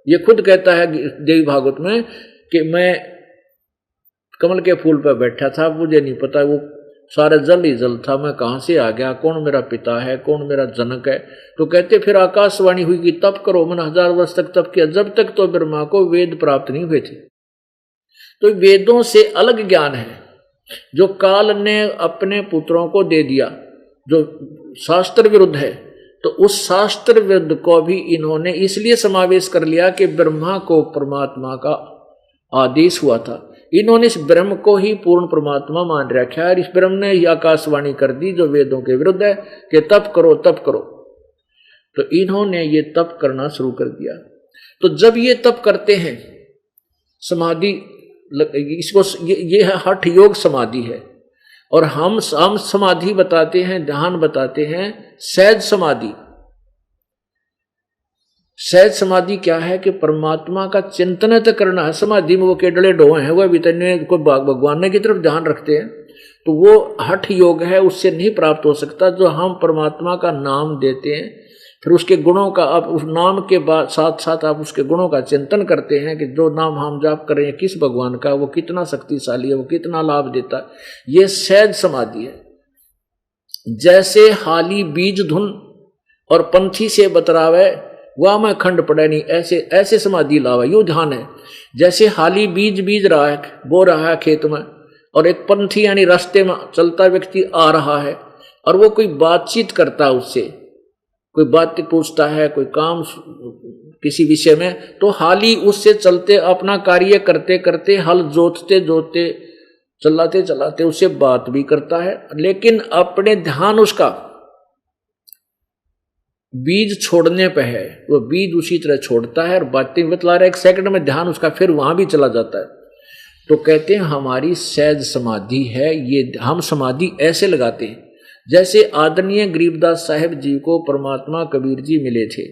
B: ये खुद कहता है देवी भागवत में कि मैं कमल के फूल पर बैठा था, मुझे नहीं पता, वो सारा जल ही जल था, मैं कहाँ से आ गया, कौन मेरा पिता है, कौन मेरा जनक है? तो कहते फिर आकाशवाणी हुई कि तप करो, मैंने 1000 वर्ष तक तप किया, जब तक तो ब्रह्मा को वेद प्राप्त नहीं हुए थे। तो वेदों से अलग ज्ञान है जो काल ने अपने पुत्रों को दे दिया, जो शास्त्र विरुद्ध है। तो उस शास्त्र विरुद्ध को भी इन्होंने इसलिए समावेश कर लिया कि ब्रह्मा को परमात्मा का आदेश हुआ था, इन्होंने इस ब्रह्म को ही पूर्ण परमात्मा मान रखा है, और इस ब्रह्म ने ही आकाशवाणी कर दी जो वेदों के विरुद्ध है कि तप करो तप करो। तो इन्होंने ये तप करना शुरू कर दिया। तो जब ये तप करते हैं, समाधि, इसको ये हठ योग समाधि है, और हम समाधि बताते हैं, ध्यान बताते हैं सहज समाधि। सहज समाधि क्या है कि परमात्मा का चिंतन तो करना है। समाधि में वो केडले डोए हैं, वह भी तन्ने को भगवान की तरफ ध्यान रखते हैं, तो वो हठ योग है, उससे नहीं प्राप्त हो सकता। जो हम परमात्मा का नाम देते हैं, फिर उसके गुणों का, आप उस नाम के बाद साथ साथ आप उसके गुणों का चिंतन करते हैं कि जो नाम हम जाप कर रहे हैं किस भगवान का, वो कितना शक्तिशाली है, वो कितना लाभ देता है। ये सहज समाधि है। जैसे हाली बीज धुन और पंथी से बतरावे वह मैं खंड पड़े नहीं, ऐसे ऐसे समाधि लावे, यो ध्यान है। जैसे हाली बीज रहा है, बो रहा है खेत में, और एक पंथी यानी रास्ते में चलता व्यक्ति आ रहा है और वो कोई बातचीत करता है, उससे कोई बात पूछता है, कोई काम किसी विषय में, तो हाली उससे चलते अपना कार्य करते करते, हल जोतते जोतते, चलाते चलाते उससे बात भी करता है, लेकिन अपने ध्यान उसका बीज छोड़ने पे है। वो बीज उसी तरह छोड़ता है और बातें बतला रहा है, एक सेकंड में ध्यान उसका फिर वहां भी चला जाता है। तो कहते हैं हमारी सहज समाधि है ये। हम समाधि ऐसे लगाते हैं जैसे आदरणीय गरीबदास साहेब जी को परमात्मा कबीर जी मिले थे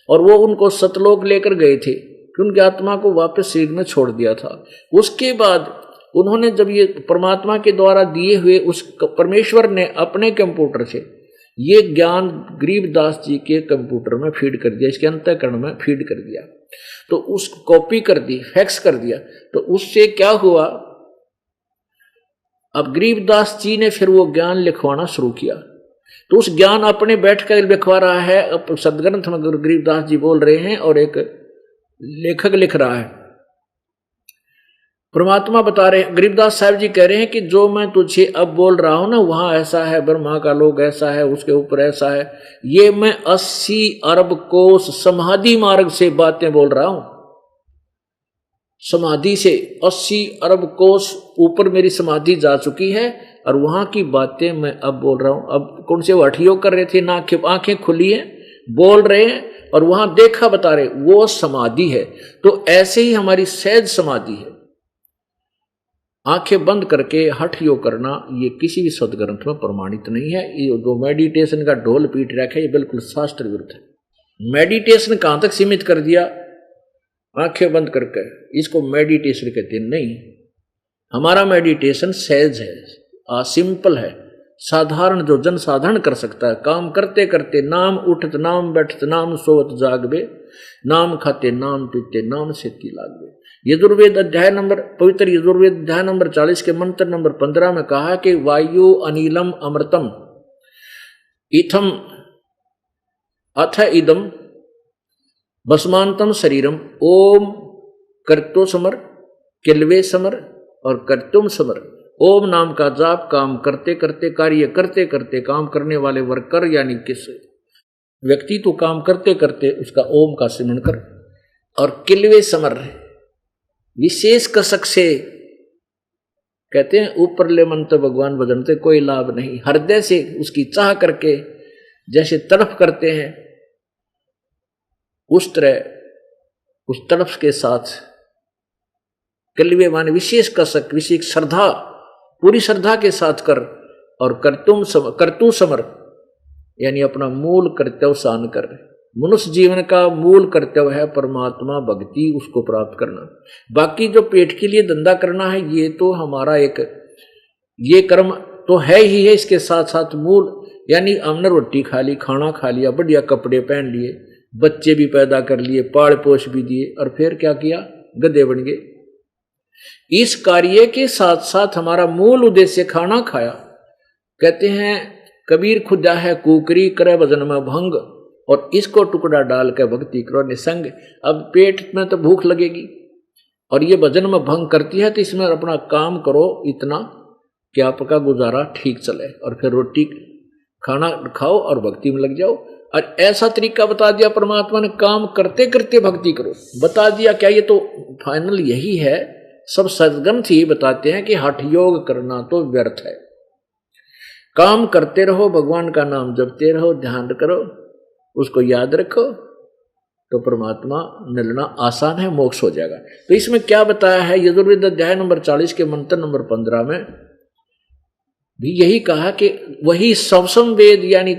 B: और वो उनको सतलोक लेकर गए थे कि उनकी आत्मा को वापस शरीर में छोड़ दिया था। उसके बाद उन्होंने जब ये परमात्मा के द्वारा दिए हुए, उस परमेश्वर ने अपने कंप्यूटर से ये ज्ञान गरीबदास जी के कंप्यूटर में फीड कर दिया, इसके अंतःकरण में फीड कर दिया, तो उसको कॉपी कर दी, फैक्स कर दिया। तो उससे क्या हुआ, अब गरीबदास जी ने फिर वो ज्ञान लिखवाना शुरू किया। तो उस ज्ञान अपने बैठ कर लिखवा रहा है, अब सदग्रंथ में गरीबदास जी बोल रहे हैं और एक लेखक लिख रहा है। परमात्मा बता रहे हैं, गरीबदास साहब जी कह रहे हैं कि जो मैं तुझे अब बोल रहा हूं ना, वहां ऐसा है, ब्रह्मा का लोग ऐसा है, उसके ऊपर ऐसा है, ये मैं 80 अरब कोस समाधि मार्ग से बातें बोल रहा हूं। समाधि से 80 अरब कोस ऊपर मेरी समाधि जा चुकी है और वहां की बातें मैं अब बोल रहा हूं। अब कौन से वो हठयोग कर रहे थे ना, आंखें खुली हैं, बोल रहे हैं और वहां देखा बता रहे, वो समाधि है। तो ऐसे ही हमारी सहज समाधि है। आंखें बंद करके हठ योग करना ये किसी भी सदग्रंथ में प्रमाणित नहीं है। ये जो मेडिटेशन का ढोल पीट रखा है ये बिल्कुल शास्त्र विरुद्ध है। मेडिटेशन कहां तक सीमित कर दिया, आंखें बंद करके, इसको मेडिटेशन कहते नहीं। हमारा मेडिटेशन सहज है, सिंपल है, साधारण, जो जन साधारण कर सकता है। काम करते करते, नाम उठत नाम बैठत नाम सोवत जागबे, नाम खाते नाम पीते नाम सेती लागबे। यजुर्वेद अध्याय नंबर, पवित्र यजुर्वेद अध्याय नंबर 40 के मंत्र नंबर 15 में कहा कि वायु अनिलम अमृतम इथम अथ इदम भस्मांतम शरीरम ओम कर्तो समर किलवे समर और कर्तुम समर। ओम नाम का जाप काम करते करते, कार्य करते करते, काम करने वाले वर्कर यानी किस व्यक्ति तो काम करते करते उसका ओम का सिमरण कर, और किलवे समर विशेष कसक से, कहते हैं ऊपर ले मन तो भगवान भजनते कोई लाभ नहीं, हृदय से उसकी चाह करके जैसे तड़प करते हैं उस तरह उस तड़प के साथ कलिवे माने विशेष कसक, विशेष श्रद्धा, पूरी श्रद्धा के साथ कर, और कर्तु समर यानी अपना मूल कर्तव्य सान कर। मनुष्य जीवन का मूल कर्तव्य है परमात्मा भक्ति, उसको प्राप्त करना। बाकी जो पेट के लिए धंधा करना है ये तो हमारा एक ये कर्म तो है ही है, इसके साथ साथ मूल यानी हमने रोटी खा ली, खाना खा लिया, बढ़िया कपड़े पहन लिए, बच्चे भी पैदा कर लिए, पाड़ पोष भी दिए, और फिर क्या किया, गधे बन गए। इस कार्य के साथ साथ हमारा मूल उद्देश्य खाना खाया। कहते हैं कबीर खुदा है कुकरी करे भजन में भंग, और इसको टुकड़ा डाल कर भक्ति करो निसंग। अब पेट में तो भूख लगेगी और ये भजन में भंग करती है, तो इसमें अपना काम करो इतना कि आपका गुजारा ठीक चले, और फिर रोटी खाना खाओ और भक्ति में लग जाओ। और ऐसा तरीका बता दिया परमात्मा ने, काम करते करते भक्ति करो, बता दिया। क्या ये तो फाइनल यही है। सब सदग्रंथ ही बताते हैं कि हठ योग करना तो व्यर्थ है। काम करते रहो, भगवान का नाम जपते रहो, ध्यान करो, उसको याद रखो, तो परमात्मा मिलना आसान है, मोक्ष हो जाएगा। तो इसमें क्या बताया है, यजुर्वेद अध्याय नंबर 40 के मंत्र नंबर 15 में भी यही कहा कि वही सवसम वेद यानी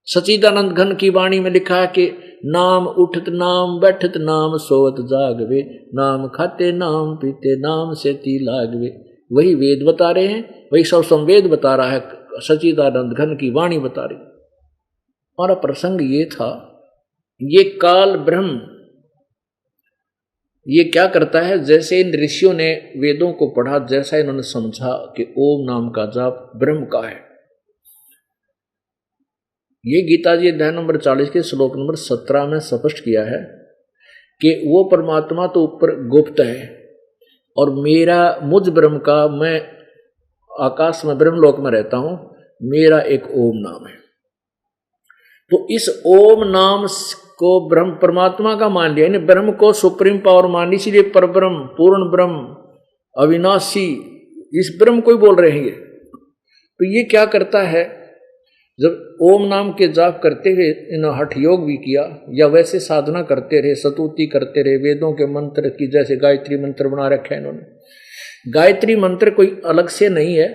B: सच्चिदानंद घन की वाणी में लिखा है कि नाम उठत नाम बैठत नाम सोवत जागवे, नाम खाते नाम पीते नाम सेती लागवे। वही वेद बता रहे हैं, वही सवसम वेद बता रहा है, सच्चिदानंद घन की वाणी बता रही। हमारा प्रसंग ये था, ये काल ब्रह्म ये क्या करता है, जैसे इन ऋषियों ने वेदों को पढ़ा, जैसा इन्होंने समझा कि ओम नाम का जाप ब्रह्म का है। ये गीता जी अध्याय नंबर 40 के श्लोक नंबर 17 में स्पष्ट किया है कि वो परमात्मा तो ऊपर गुप्त है और मेरा मुझ ब्रह्म का, मैं आकाश में ब्रह्मलोक में रहता हूं, मेरा एक ओम नाम है। तो इस ओम नाम को ब्रह्म परमात्मा का मान लिया, यानी ब्रह्म को सुप्रीम पावर मान ली, इसीलिए परब्रह्म, पूर्ण ब्रह्म, अविनाशी, इस ब्रह्म को ही बोल रहे हैं ये। तो ये क्या करता है, जब ओम नाम के जाप करते हुए इन्होंने हठ योग भी किया या वैसे साधना करते रहे, स्तुति करते रहे, वेदों के मंत्र की जैसे गायत्री मंत्र बना रखे हैं इन्होंने। गायत्री मंत्र कोई अलग से नहीं है,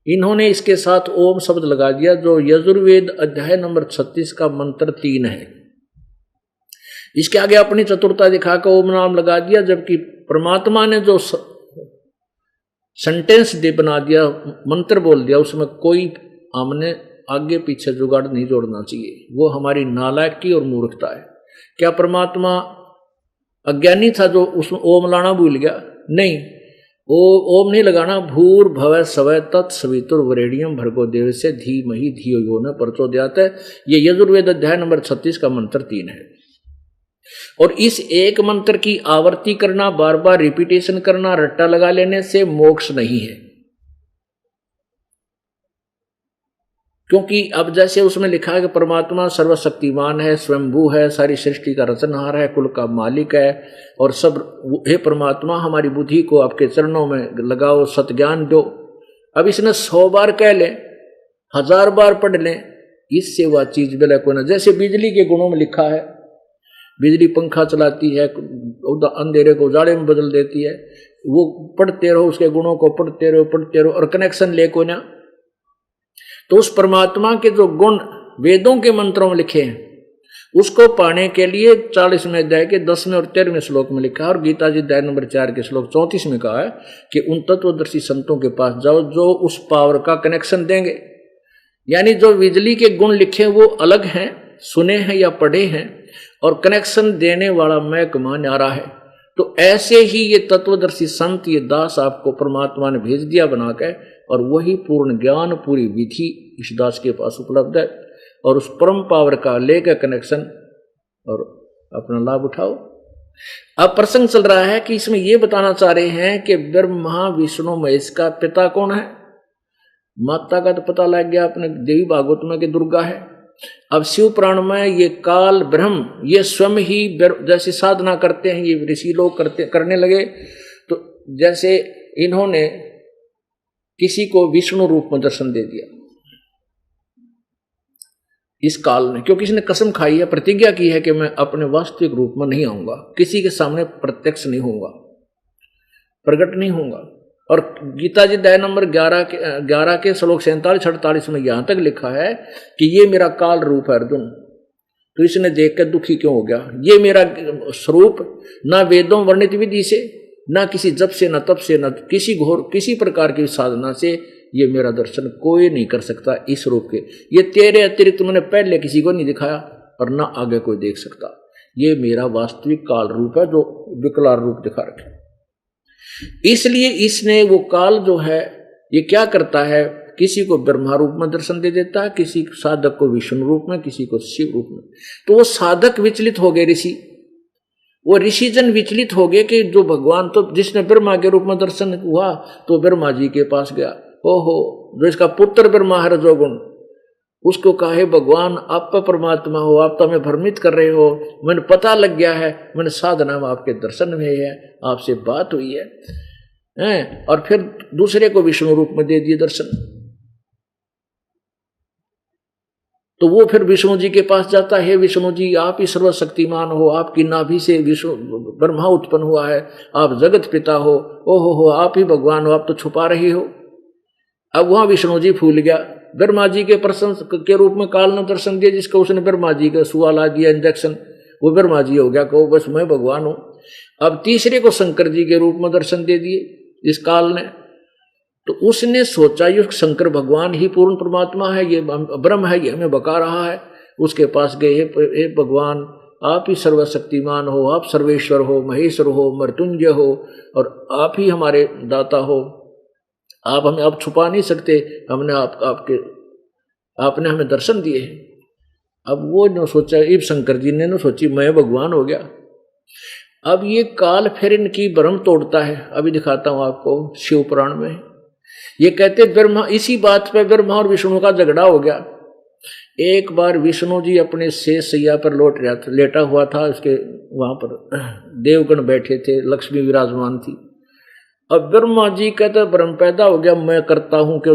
B: इन्होंने इसके साथ ओम शब्द लगा दिया, जो यजुर्वेद अध्याय नंबर 36 का मंत्र 3 है। इसके आगे अपनी चतुरता दिखाकर ओम नाम लगा दिया, जबकि परमात्मा ने जो सेंटेंस दे बना दिया, मंत्र बोल दिया, उसमें कोई हमने आगे पीछे जुगाड़ नहीं जोड़ना चाहिए। वो हमारी नालायकी और मूर्खता है। क्या परमात्मा अज्ञानी था जो उसमें ओम लाना भूल गया? नहीं, ओम नहीं लगाना। भूर भव स्वय तत्सवितुर्वरेण्यम भर्गो देवस्य धीमहि धियो यो न प्रचोदयात्। ये यजुर्वेद अध्याय नंबर 36 का मंत्र 3 है। और इस एक मंत्र की आवर्ती करना, बार बार रिपीटेशन करना, रट्टा लगा लेने से मोक्ष नहीं है। क्योंकि अब जैसे उसमें लिखा है कि परमात्मा सर्वशक्तिमान है, स्वयंभू है, सारी सृष्टि का रचनहार है, कुल का मालिक है, और सब, हे परमात्मा हमारी बुद्धि को आपके चरणों में लगाओ, सतज्ञान दो। अब इसने 100 बार कह लें, 1000 बार पढ़ लें, इससे वह चीज बिल्कुल कोई ना। जैसे बिजली के गुणों में लिखा है, बिजली पंखा चलाती है, अंधेरे को उजाले में बदल देती है। वो पढ़ते रहो, उसके गुणों को पढ़ते रहो और कनेक्शन ले कोई ना। तो उस परमात्मा के जो गुण वेदों के मंत्रों में लिखे हैं, उसको पाने के लिए 40वें अध्याय के 10वें और 13वें श्लोक में लिखा है, और गीता जी अध्याय नंबर 4 के श्लोक 34 में कहा है कि उन तत्वदर्शी संतों के पास जाओ जो उस पावर का कनेक्शन देंगे। यानी जो बिजली के गुण लिखे वो अलग हैं, सुने हैं या पढ़े हैं, और कनेक्शन देने वाला मैं कमा न्यारा है। तो ऐसे ही ये तत्वदर्शी संत, ये दास आपको परमात्मा ने भेज दिया बनाकर, और वही पूर्ण ज्ञान, पूरी विधि इस दास के पास उपलब्ध है, और उस परम पावर का लेकर कनेक्शन और अपना लाभ उठाओ। अब प्रसंग चल रहा है कि इसमें यह बताना चाह रहे हैं कि ब्रह्मा विष्णु महेश का पिता कौन है। माता का तो पता लग गया अपने देवी भागवत में कि दुर्गा है। अब शिव पुराण में ये काल ब्रह्म, ये स्वयं ही जैसे साधना करते हैं, ये ऋषि लोग करने लगे। तो जैसे इन्होंने किसी को विष्णु रूप में दर्शन दे दिया इस काल में, क्योंकि इसने कसम खाई है, प्रतिज्ञा की है कि मैं अपने वास्तविक रूप में नहीं आऊंगा, किसी के सामने प्रत्यक्ष नहीं होऊंगा, प्रकट नहीं होऊंगा। और गीता जी अध्याय नंबर 11 के श्लोक 47-48 में यहां तक लिखा है कि ये मेरा काल रूप है अर्जुन। तो इसने देख कर दुखी क्यों हो गया? ये मेरा स्वरूप ना वेदों वर्णित विधि से, ना किसी जप से, ना तप से, ना किसी प्रकार की साधना से ये मेरा दर्शन कोई नहीं कर सकता इस रूप के। ये तेरे अतिरिक्त मैंने पहले किसी को नहीं दिखाया और ना आगे कोई देख सकता। ये मेरा वास्तविक काल रूप है जो विकराल रूप दिखा रखे। इसलिए इसने वो काल जो है ये क्या करता है, किसी को ब्रह्मा रूप में दर्शन दे देता है, किसी साधक को विष्णु रूप में, किसी को शिव रूप में। तो वो साधक विचलित हो गए, ऋषि, वो ऋषिजन विचलित हो गए कि जो भगवान, तो जिसने ब्रह्मा के रूप में दर्शन हुआ तो ब्रह्मा जी के पास गया। ओहो, जो इसका पुत्र ब्रह्मा है रजोगुण, उसको कहा है भगवान आप परमात्मा हो, आप तो हमें भ्रमित कर रहे हो, मैंने पता लग गया है, मैंने साधना में आपके दर्शन हुए हैं, आपसे बात हुई है। और फिर दूसरे को विष्णु रूप में दे दिए दर्शन। तो वो फिर विष्णु जी के पास जाता है, विष्णु जी आप ही सर्वशक्तिमान हो, आपकी नाभि से विष्णु ब्रह्मा उत्पन्न हुआ है, आप जगत पिता हो, ओहो हो, आप ही भगवान हो, आप तो छुपा रही हो। अब वहां विष्णु जी फूल गया, ब्रह्मा जी के प्रश्न के रूप में काल ने दर्शन दिया, जिसको उसने ब्रह्मा जी का सुवाला दिया इंजेक्शन, वो ब्रह्मा जी हो गया, कहो बस मैं भगवान हूं। अब तीसरे को शंकर जी के रूप में दर्शन दे दिए इस काल ने। तो उसने सोचा ये शंकर भगवान ही पूर्ण परमात्मा है, ये ब्रह्म है, ये हमें बका रहा है। उसके पास गए, हे भगवान आप ही सर्वशक्तिमान हो, आप सर्वेश्वर हो, महेश्वर हो, मृत्युंजय हो, और आप ही हमारे दाता हो, आप हमें अब छुपा नहीं सकते, हमने आपने हमें दर्शन दिए हैं। अब वो ने सोचा, इब शंकर जी ने सोची मैं भगवान हो गया। अब ये काल फिर इनकी भ्रम तोड़ता है, अभी दिखाता हूं आपको शिव पुराण में। ये कहते ब्रह्मा, इसी बात पे ब्रह्मा और विष्णु का झगड़ा हो गया। एक बार विष्णु जी अपने शेष सैया पर लेटा हुआ था, उसके वहां पर देवगण बैठे थे, लक्ष्मी विराजमान थी। अब ब्रह्मा जी कहते भ्रम पैदा हो गया, मैं करता हूं कि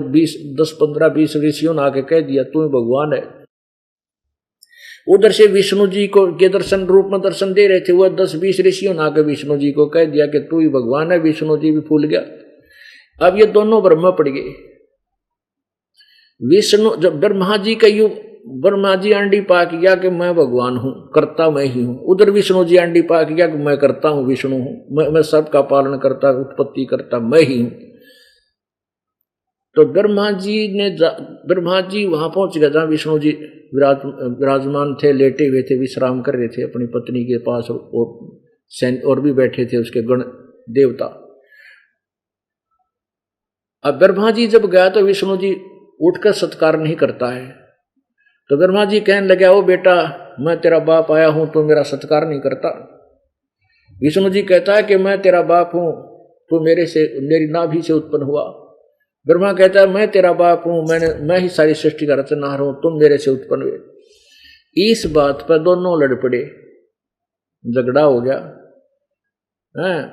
B: 10, 15, 20 ऋषियों ने आके कह दिया तू भगवान है। उधर से विष्णु जी को के दर्शन रूप में दर्शन दे रहे थे, वह 10, 20 ऋषियों ने आके विष्णु जी को कह दिया कि तू ही भगवान है। विष्णु जी भी फूल गया। अब ये दोनों ब्रह्मा पड़ गए। विष्णु जब ब्रह्मा जी का ब्रह्मा जी आंडी पा किया कि मैं भगवान हूं, करता मैं ही हूं। उधर विष्णु जी आंडी पा किया कि मैं करता हूं, विष्णु हूं, मैं सबका पालन करता, उत्पत्ति करता मैं ही हूं। तो ब्रह्मा जी वहां पहुंच गया जहां विष्णु जी विराजमान थे, लेटे हुए थे, विश्राम कर रहे थे अपनी पत्नी के पास, और भी बैठे थे उसके गण देवता। अब ब्रह्मा जी जब गया तो विष्णु जी उठकर सत्कार नहीं करता है। तो ब्रह्मा जी कहने लगे, ओ बेटा मैं तेरा बाप आया हूं, तो मेरा सत्कार नहीं करता। विष्णु जी कहता है कि मैं तेरा बाप हूं, तो मेरी नाभि से उत्पन्न हुआ। ब्रह्मा कहता है मैं तेरा बाप हूं, मैं ही सारी सृष्टि का रचनहार हूं, तुम मेरे से उत्पन्न हुए। इस बात पर दोनों लड़ पड़े, झगड़ा हो गया।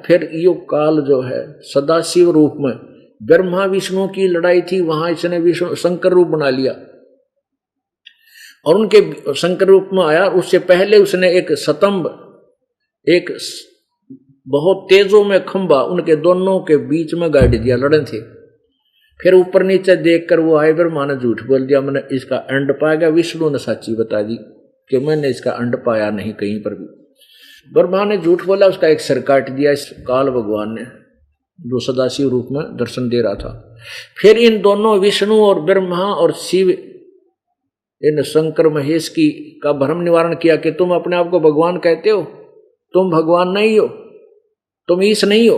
B: फिर यो काल जो है सदाशिव रूप में, ब्रह्मा विष्णु की लड़ाई थी, वहां इसने विष्णु शंकर रूप बना लिया और उनके शंकर रूप में आया। उससे पहले उसने एक स्तंभ, एक बहुत तेजों में खंभा उनके दोनों के बीच में गाड़ दिया, लड़े थे। फिर ऊपर नीचे देखकर वो आए, ब्रह्मा ने झूठ बोल दिया, मैंने इसका अंड पाया। विष्णु ने सच्ची बता दी कि मैंने इसका अंड पाया नहीं कहीं पर भी। ब्रह्मा ने झूठ बोला, उसका एक सिर काट दिया इस काल भगवान ने, जो सदाशिव रूप में दर्शन दे रहा था। फिर इन दोनों विष्णु और ब्रह्मा और शिव, इन शंकर महेश का भ्रम निवारण किया कि तुम अपने आप को भगवान कहते हो, तुम भगवान नहीं हो, तुम ईश नहीं हो।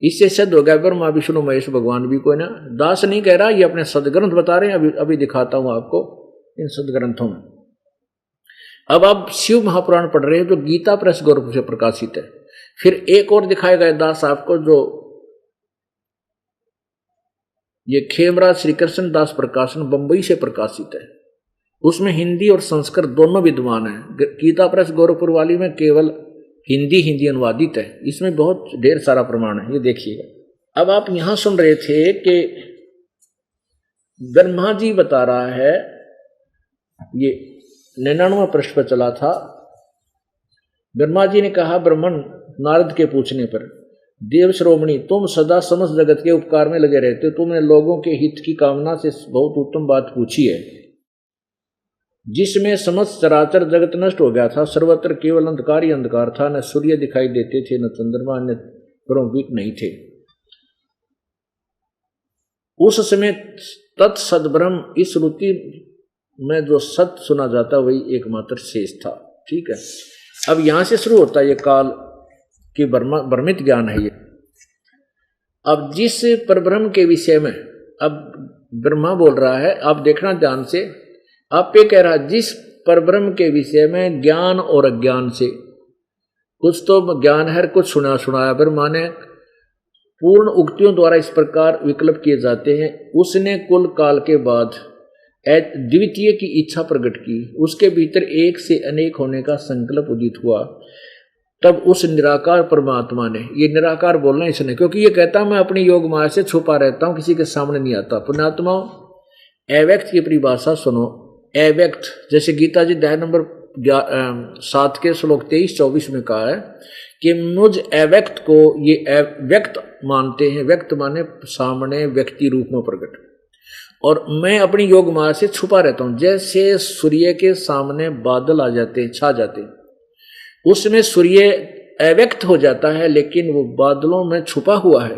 B: इससे सिद्ध हो गया ब्रह्मा विष्णु महेश भगवान भी कोई ना। दास नहीं कह रहा, ये अपने सदग्रंथ बता रहे हैं। अभी दिखाता हूं आपको इन सदग्रंथों में। अब आप शिव महापुराण पढ़ रहे हैं जो गीता प्रेस गोरखपुर से प्रकाशित है। फिर एक और दिखाया गया दास आपको, जो ये खेमराज श्री कृष्ण दास प्रकाशन बंबई से प्रकाशित है। उसमें हिंदी और संस्कृत दोनों विद्वान हैं। गीता प्रेस गोरखपुर वाली में केवल हिंदी अनुवादित है, इसमें बहुत ढेर सारा प्रमाण है, ये देखिएगा। अब आप यहां सुन रहे थे कि ब्रह्मा जी बता रहा है, ये 99वां पृष्ठ पर चला था। ब्रह्मा जी ने कहा ब्राह्मण नारद के पूछने पर, देव श्रोमणी तुम सदा समस्त जगत के उपकार में लगे रहते हो, तुमने लोगों के हित की कामना से बहुत उत्तम बात पूछी है। जिसमें समस्त चराचर जगत नष्ट हो गया था, सर्वत्र केवल अंधकार ही अंधकार था, न सूर्य दिखाई देते थे, न चंद्रमा, न ग्रह नहीं थे। उस समय तत्सद्ब्रह्म, इस श्रुति में जो सत्य सुना जाता वही एकमात्र शेष था। ठीक है, अब यहां से शुरू होता है ये काल की भ्रमित ज्ञान है ये। अब जिस परब्रह्म के विषय में अब ब्रह्मा बोल रहा है, आप देखना ध्यान से, आप पे कह रहा जिस परब्रह्म के विषय में ज्ञान और अज्ञान से, कुछ तो ज्ञान है, कुछ सुनाया ब्रह्मा ने, पूर्ण उक्तियों द्वारा इस प्रकार विकल्प किए जाते हैं। उसने कुल काल के बाद द्वितीय की इच्छा प्रकट की, उसके भीतर एक से अनेक होने का संकल्प उदित हुआ। तब उस निराकार परमात्मा ने, ये निराकार बोलना इसने, क्योंकि ये कहता मैं अपनी योग माया से छुपा रहता हूं, किसी के सामने नहीं आता। पुण्यात्माओं, अव्यक्त की परिभाषा सुनो। अव्यक्त, जैसे गीता जी अध्याय नंबर 7 के श्लोक 23-24 में कहा है कि मुझ अव्यक्त को ये व्यक्त मानते हैं। व्यक्त माने सामने व्यक्ति रूप में प्रकट, और मैं अपनी योग माया से छुपा रहता हूं। जैसे सूर्य के सामने बादल आ जाते हैं, छा जाते हैं, उसमें सूर्य अव्यक्त हो जाता है, लेकिन वो बादलों में छुपा हुआ है,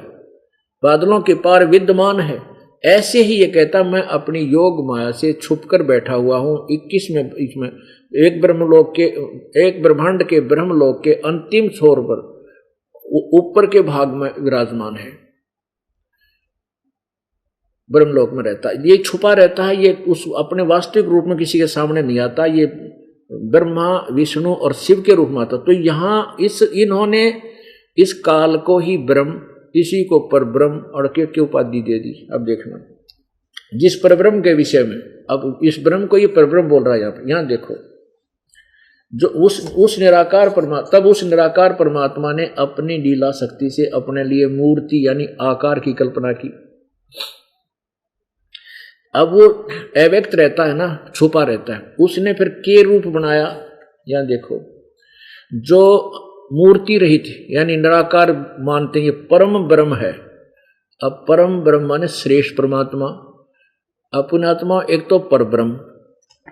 B: बादलों के पार विद्यमान है। ऐसे ही ये कहता, मैं अपनी योग माया से छुपकर बैठा हुआ हूं 21 में, इसमें एक ब्रह्मलोक के, एक ब्रह्मांड के ब्रह्मलोक के अंतिम छोर पर ऊपर के भाग में विराजमान है, ब्रह्मलोक में रहता है। ये छुपा रहता है, ये उस अपने वास्तविक रूप में किसी के सामने नहीं आता, ये ब्रह्मा विष्णु और शिव के रूप में आता। तो यहाँ इन्होंने इस काल को ही ब्रह्म, इसी को परब्रह्म और के उपाधि दे दी। अब देखना जिस परब्रह्म के विषय में, अब इस ब्रह्म को ये परब्रह्म बोल रहा है यहाँ देखो, जो उस निराकार परमात्मा, तब उस निराकार परमात्मा ने अपनी लीला शक्ति से अपने लिए मूर्ति यानी आकार की कल्पना की। अब वो अव्यक्त रहता है ना, छुपा रहता है, उसने फिर के रूप बनाया। यहाँ देखो, जो मूर्ति रहित यानी निराकार मानते हैं, ये परम ब्रह्म है। अब परम ब्रह्म माने श्रेष्ठ परमात्मा, अपनात्मा, एक तो परब्रह्म।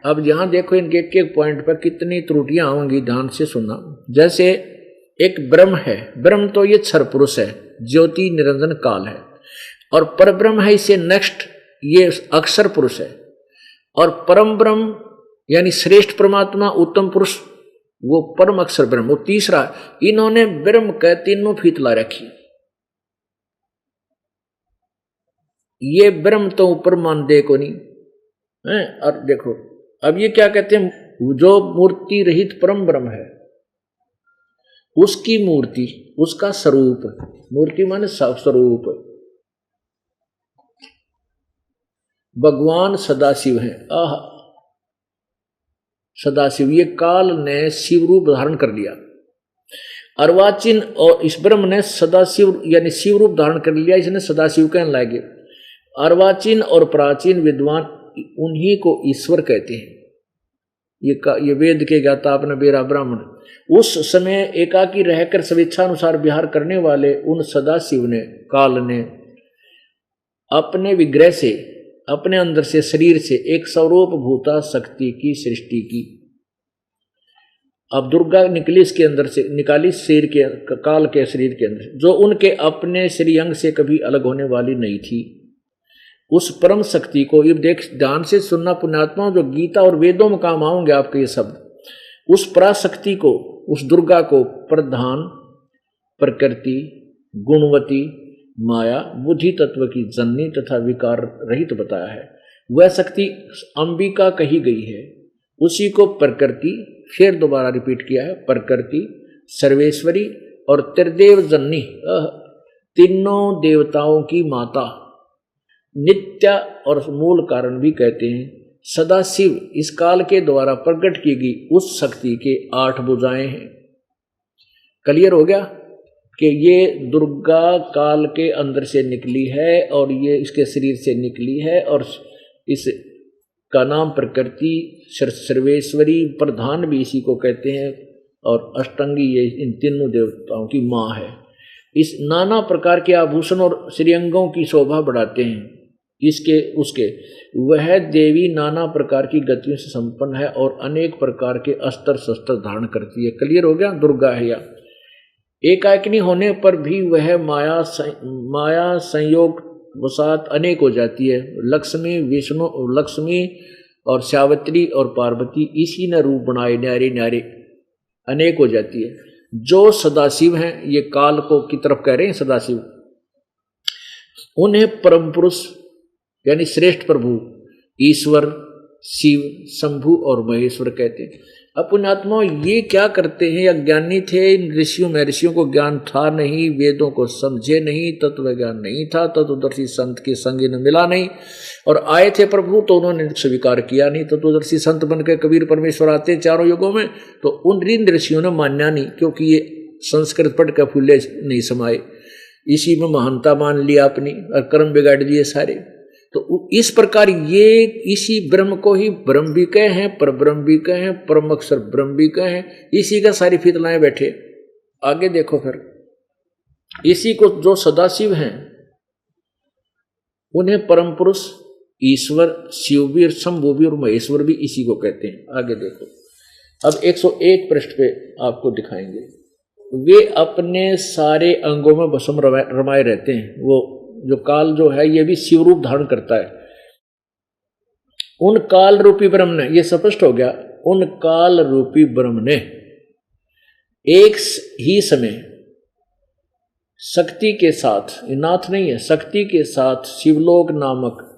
B: अब यहाँ देखो, इनके एक एक पॉइंट पर कितनी त्रुटियां आएंगी, ध्यान से सुनना। जैसे एक ब्रह्म है, ब्रह्म तो ये क्षर पुरुष है, ज्योति निरंजन काल है, और परब्रह्म है इससे नेक्स्ट, ये अक्षर पुरुष है, और परम ब्रह्म यानी श्रेष्ठ परमात्मा, उत्तम पुरुष, वो परम अक्षर ब्रह्म, वो तीसरा। इन्होंने ब्रह्म के तीनों फीत ला रखी। ये ब्रह्म तो ऊपर मान दे को नहीं है। और देखो अब ये क्या कहते हैं, जो मूर्ति रहित परम ब्रह्म है, उसकी मूर्ति, उसका स्वरूप, मूर्ति माने स्वरूप भगवान सदाशिव है। आह, सदाशिव, ये काल ने शिव रूप धारण कर लिया। अर्वाचीन और इस ब्रह्म ने सदाशिव यानी शिव रूप धारण कर लिया, इसने सदाशिव कहने लगे। अर्वाचीन और प्राचीन विद्वान उन्हीं को ईश्वर कहते हैं। ये वेद के ज्ञाता अपने बेरा ब्राह्मण, उस समय एकाकी रहकर स्वेच्छानुसार विहार करने वाले उन सदाशिव ने, काल ने अपने विग्रह से, अपने अंदर से, शरीर से एक स्वरूप भूता शक्ति की सृष्टि की। अब दुर्गा निकली इसके अंदर से, निकाली शरीर के, काल के शरीर के अंदर, जो उनके अपने श्रीअंग से कभी अलग होने वाली नहीं थी। उस परम शक्ति को, ये देख ध्यान से सुनना पुण्यात्मा, जो गीता और वेदों में काम आएंगे आपके ये शब्द, उस पराशक्ति को, उस दुर्गा को प्रधान, प्रकृति, गुणवती, माया, बुद्धि तत्व की जननी तथा विकार रहित बताया है। वह शक्ति अंबिका कही गई है, उसी को प्रकृति, फिर दोबारा रिपीट किया है, प्रकृति, सर्वेश्वरी और त्रिदेव जननी, तीनों देवताओं की माता, नित्य और मूल कारण भी कहते हैं। सदाशिव इस काल के द्वारा प्रकट की गई उस शक्ति के 8 भुजाएं हैं। क्लियर हो गया कि ये दुर्गा काल के अंदर से निकली है और ये इसके शरीर से निकली है, और इस का नाम प्रकृति, सर्वेश्वरी, प्रधान भी इसी को कहते हैं, और अष्टंगी ये इन तीनों देवताओं की माँ है। इस नाना प्रकार के आभूषण और श्रीअंगों की शोभा बढ़ाते हैं इसके उसके। वह देवी नाना प्रकार की गतियों से संपन्न है और अनेक प्रकार के अस्त्र शस्त्र धारण करती है। क्लियर हो गया, दुर्गा है या एकाकिनी होने पर भी वह माया संयोग वसात अनेक हो जाती है। लक्ष्मी, विष्णु, लक्ष्मी और सावित्री और पार्वती इसी ने रूप बनाए, न्यारे न्यारे अनेक हो जाती है। जो सदाशिव हैं, ये काल को की तरफ कह रहे हैं सदाशिव, उन्हें परम पुरुष यानी श्रेष्ठ प्रभु, ईश्वर, शिव, शंभु और महेश्वर कहते हैं। पुण्यात्मा ये क्या करते हैं, अज्ञानी थे, इन ऋषियों में ऋषियों को ज्ञान था नहीं, वेदों को समझे नहीं, तत्व ज्ञान नहीं था, तत्वदर्शी संत के संग इन्हें मिला नहीं, और आए थे प्रभु तो उन्होंने स्वीकार किया नहीं। तत्वदर्शी संत बन के कबीर परमेश्वर आते चारों युगों में, तो उन ऋषियों ने मान्या नहीं, क्योंकि ये संस्कृत पढ़ के फूले नहीं समाये, इसी में महानता मान लिया अपनी और कर्म बिगाड़ दिए सारे। तो इस प्रकार ये इसी ब्रह्म को ही ब्रह्म भी कहे हैं, पर ब्रह्म भी कहे हैं, परम अक्षर ब्रह्म भी कहे हैं, इसी का सारी फितलाएं बैठे। आगे देखो फिर, इसी को जो सदाशिव हैं उन्हें परम पुरुष ईश्वर, शिव भी, शंभु भी और महेश्वर भी इसी को कहते हैं। आगे देखो, अब 101 पृष्ठ पे आपको दिखाएंगे। वे अपने सारे अंगों में भस्म रमाए रहते हैं। वो जो काल जो है ये भी शिव रूप धारण करता है। उन काल रूपी ब्रह्म ने, ये स्पष्ट हो गया, उन काल रूपी ब्रह्म ने एक ही समय शक्ति के साथ, नाथ नहीं है, शक्ति के साथ शिवलोक नामक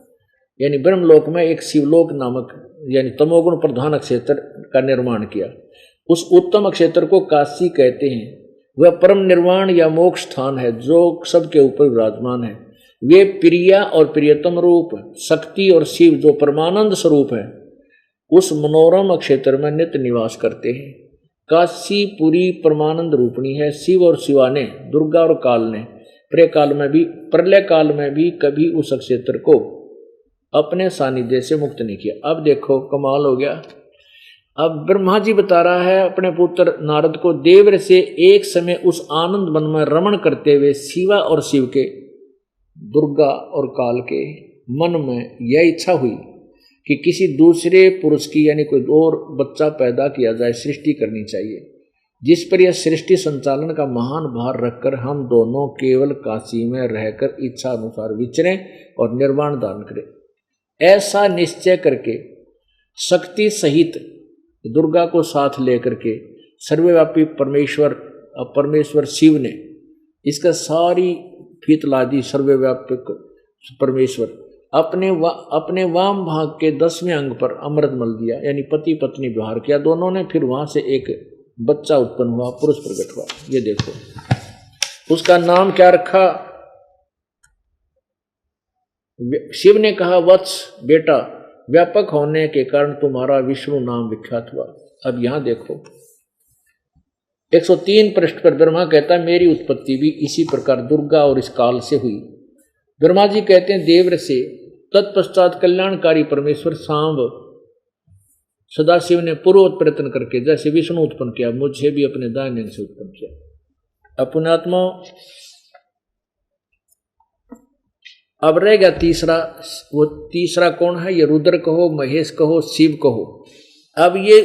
B: यानी ब्रह्मलोक में एक शिवलोक नामक यानी तमोगुण प्रधान क्षेत्र का निर्माण किया। उस उत्तम क्षेत्र को काशी कहते हैं। वह परम निर्वाण या मोक्ष स्थान है जो सबके ऊपर विराजमान है। वे प्रिया और प्रियतम रूप शक्ति और शिव जो परमानंद स्वरूप है उस मनोरम क्षेत्र में नित्य निवास करते हैं। काशी पूरी परमानंद रूपणी है। शिव और शिवा ने, दुर्गा और काल ने प्रलय काल में भी कभी उस क्षेत्र को अपने सानिध्य से मुक्त नहीं किया। अब देखो कमाल हो गया। अब ब्रह्मा जी बता रहा है अपने पुत्र नारद को, देव से एक समय उस आनंद वन में रमण करते हुए शिवा और शिव के, दुर्गा और काल के मन में यह इच्छा हुई कि किसी दूसरे पुरुष की यानी कोई और बच्चा पैदा किया जाए, सृष्टि करनी चाहिए, जिस पर यह सृष्टि संचालन का महान भार रखकर हम दोनों केवल काशी में रहकर इच्छा अनुसार विचरें और निर्वाण दान करें। ऐसा निश्चय करके शक्ति सहित दुर्गा को साथ लेकर के सर्वव्यापी परमेश्वर शिव ने इसका सारी फीतला दी। सर्वव्यापक परमेश्वर अपने वाम भाग के 10वें अंग पर अमृत मल दिया, यानी पति पत्नी विवाह किया दोनों ने। फिर वहां से एक बच्चा उत्पन्न हुआ, पुरुष प्रकट हुआ। ये देखो उसका नाम क्या रखा। शिव ने कहा, वत्स बेटा, व्यापक होने के कारण तुम्हारा विष्णु नाम विख्यात हुआ। अब यहां देखो 103 पृष्ठ पर ब्रह्मा कहता है मेरी उत्पत्ति भी इसी प्रकार दुर्गा और इस काल से हुई। ब्रह्मा जी कहते हैं देव से तत्पश्चात कल्याणकारी परमेश्वर सांब सदाशिव ने पूर्ववत प्रयत्न करके जैसे विष्णु उत्पन्न किया, मुझे भी अपने दाहिने अंग से उत्पन्न किया। अपनात्मा अब रह गया तीसरा। वो तीसरा कौन है? ये रुद्र कहो, महेश कहो, शिव कहो। अब ये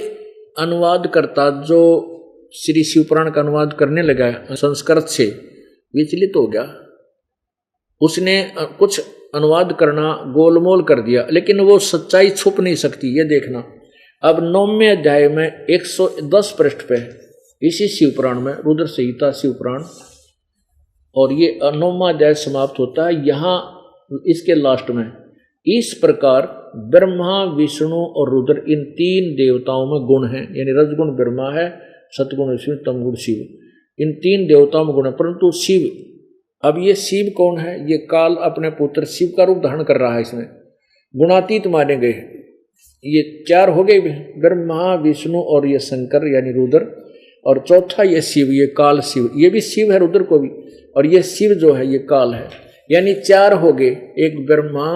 B: अनुवाद करता जो श्री शिव पुराण का अनुवाद करने लगा संस्कृत से विचलित हो गया। उसने कुछ अनुवाद करना गोलमोल कर दिया, लेकिन वो सच्चाई छुप नहीं सकती। ये देखना अब 9वें अध्याय में 110 पृष्ठ पे इसी शिव पुराण में, रुद्र संहिता शिव पुराण, और ये 9वां अध्याय समाप्त होता है। यहाँ इसके लास्ट में इस प्रकार ब्रह्मा, विष्णु और रुद्र इन 3 देवताओं में गुण हैं, यानी रजगुण ब्रह्मा है, सतगुण विष्णु, तमगुण शिव। इन 3 देवताओं में गुण है, परंतु शिव, अब ये शिव कौन है? ये काल अपने पुत्र शिव का रूप धारण कर रहा है। इसमें गुणातीत माने गए। ये 4 हो गए, ब्रह्मा, विष्णु और ये शंकर यानी रुद्र, और चौथा ये शिव, ये काल शिव। ये भी शिव है रुद्र को भी, और ये शिव जो है ये काल है, यानी 4 हो गए। एक ब्रह्मा,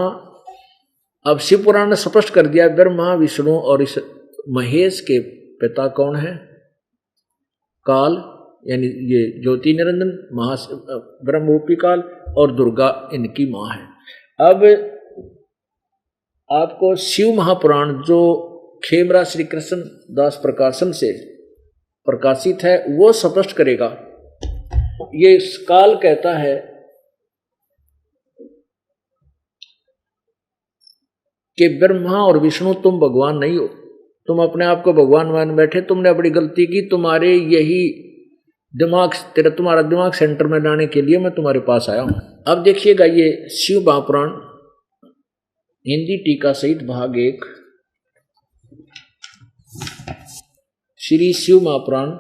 B: अब शिव पुराण ने स्पष्ट कर दिया ब्रह्मा, विष्णु और इस महेश के पिता कौन है? काल, यानी ये ज्योति निरंजन ब्रह्मरूपी काल, और दुर्गा इनकी माँ है। अब आपको शिव महापुराण जो खेमरा श्री कृष्ण दास प्रकाशन से प्रकाशित है वो स्पष्ट करेगा। ये काल कहता है कि ब्रह्मा और विष्णु तुम भगवान नहीं हो, तुम अपने आप को भगवान मान बैठे, तुमने बड़ी गलती की, तुम्हारे यही तुम्हारा दिमाग सेंटर में लाने के लिए मैं तुम्हारे पास आया हूं। अब देखिएगा ये शिव महापुराण हिंदी टीका सहित भाग 1, श्री शिव महापुराण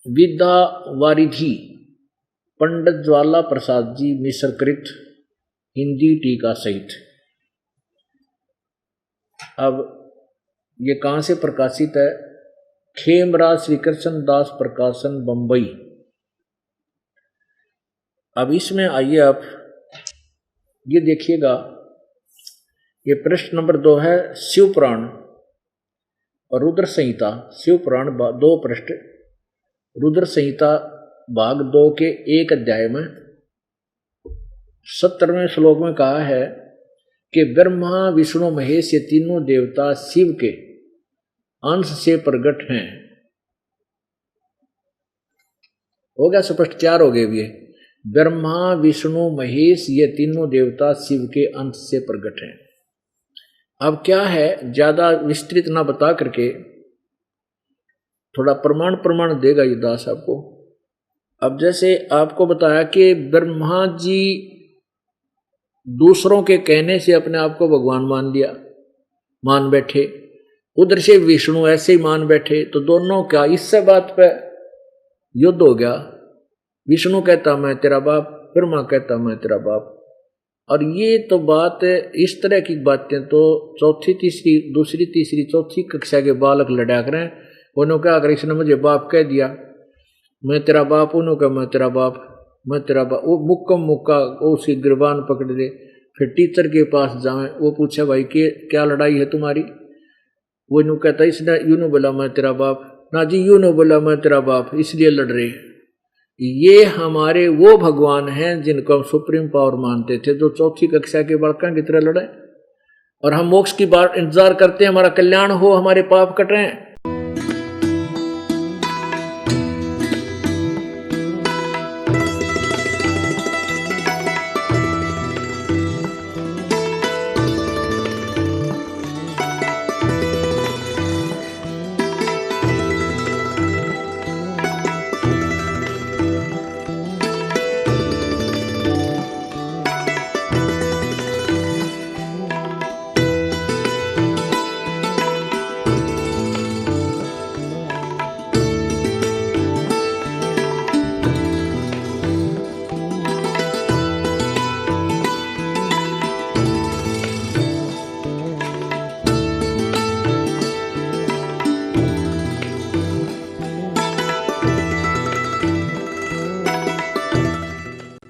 B: विद्या वारिधि पंडित ज्वाला प्रसाद जी मिश्रकृत हिंदी टीका सहित। अब ये कहाँ से प्रकाशित है? खेमराज श्री कृष्ण दास प्रकाशन बंबई। अब इसमें आइए आप ये देखिएगा, ये प्रश्न नंबर 2 है शिव पुराण और रुद्र संहिता। शिव पुराण 2 पृष्ठ, रुद्र संहिता भाग 2 के 1 अध्याय में 17वें श्लोक में कहा है कि ब्रह्मा विष्णु महेश ये तीनों देवता शिव के अंश से प्रकट हैं। हो गया स्पष्ट, 4 हो गए। ये ब्रह्मा विष्णु महेश ये तीनों देवता शिव के अंश से प्रकट हैं। अब क्या है, ज्यादा विस्तृत ना बता करके थोड़ा प्रमाण देगा ये दास आपको। अब जैसे आपको बताया कि ब्रह्मा जी दूसरों के कहने से अपने आप को भगवान मान बैठे, उधर से विष्णु ऐसे ही मान बैठे, तो दोनों का इससे बात पे युद्ध हो गया। विष्णु कहता मैं तेरा बाप, ब्रह्मा कहता मैं तेरा बाप। और ये तो बात, इस तरह की बातें तो चौथी दूसरी तीसरी चौथी कक्षा के बालक लड़ा करें। उन्होंने क्या कर, इसने मुझे बाप कह दिया, मैं तेरा बाप, उन्होंने कहा मैं तेरा बाप, मैं तेरा बाप। वो मुक्का वो उसकी गिरबान पकड़ दे, फिर टीचर के पास जाए, वो पूछे भाई के क्या लड़ाई है तुम्हारी। वो यूँ कहता, इसने यूँ बोला मैं तेरा बाप, ना जी यूँ बोला मैं तेरा बाप, इसलिए लड़ रहे। ये हमारे वो भगवान हैं जिनको हम सुप्रीम पावर मानते थे, जो चौथी कक्षा के बालकों की तरह लड़े। और हम मोक्ष की बात इंतजार करते हैं, हमारा कल्याण हो, हमारे पाप कटें।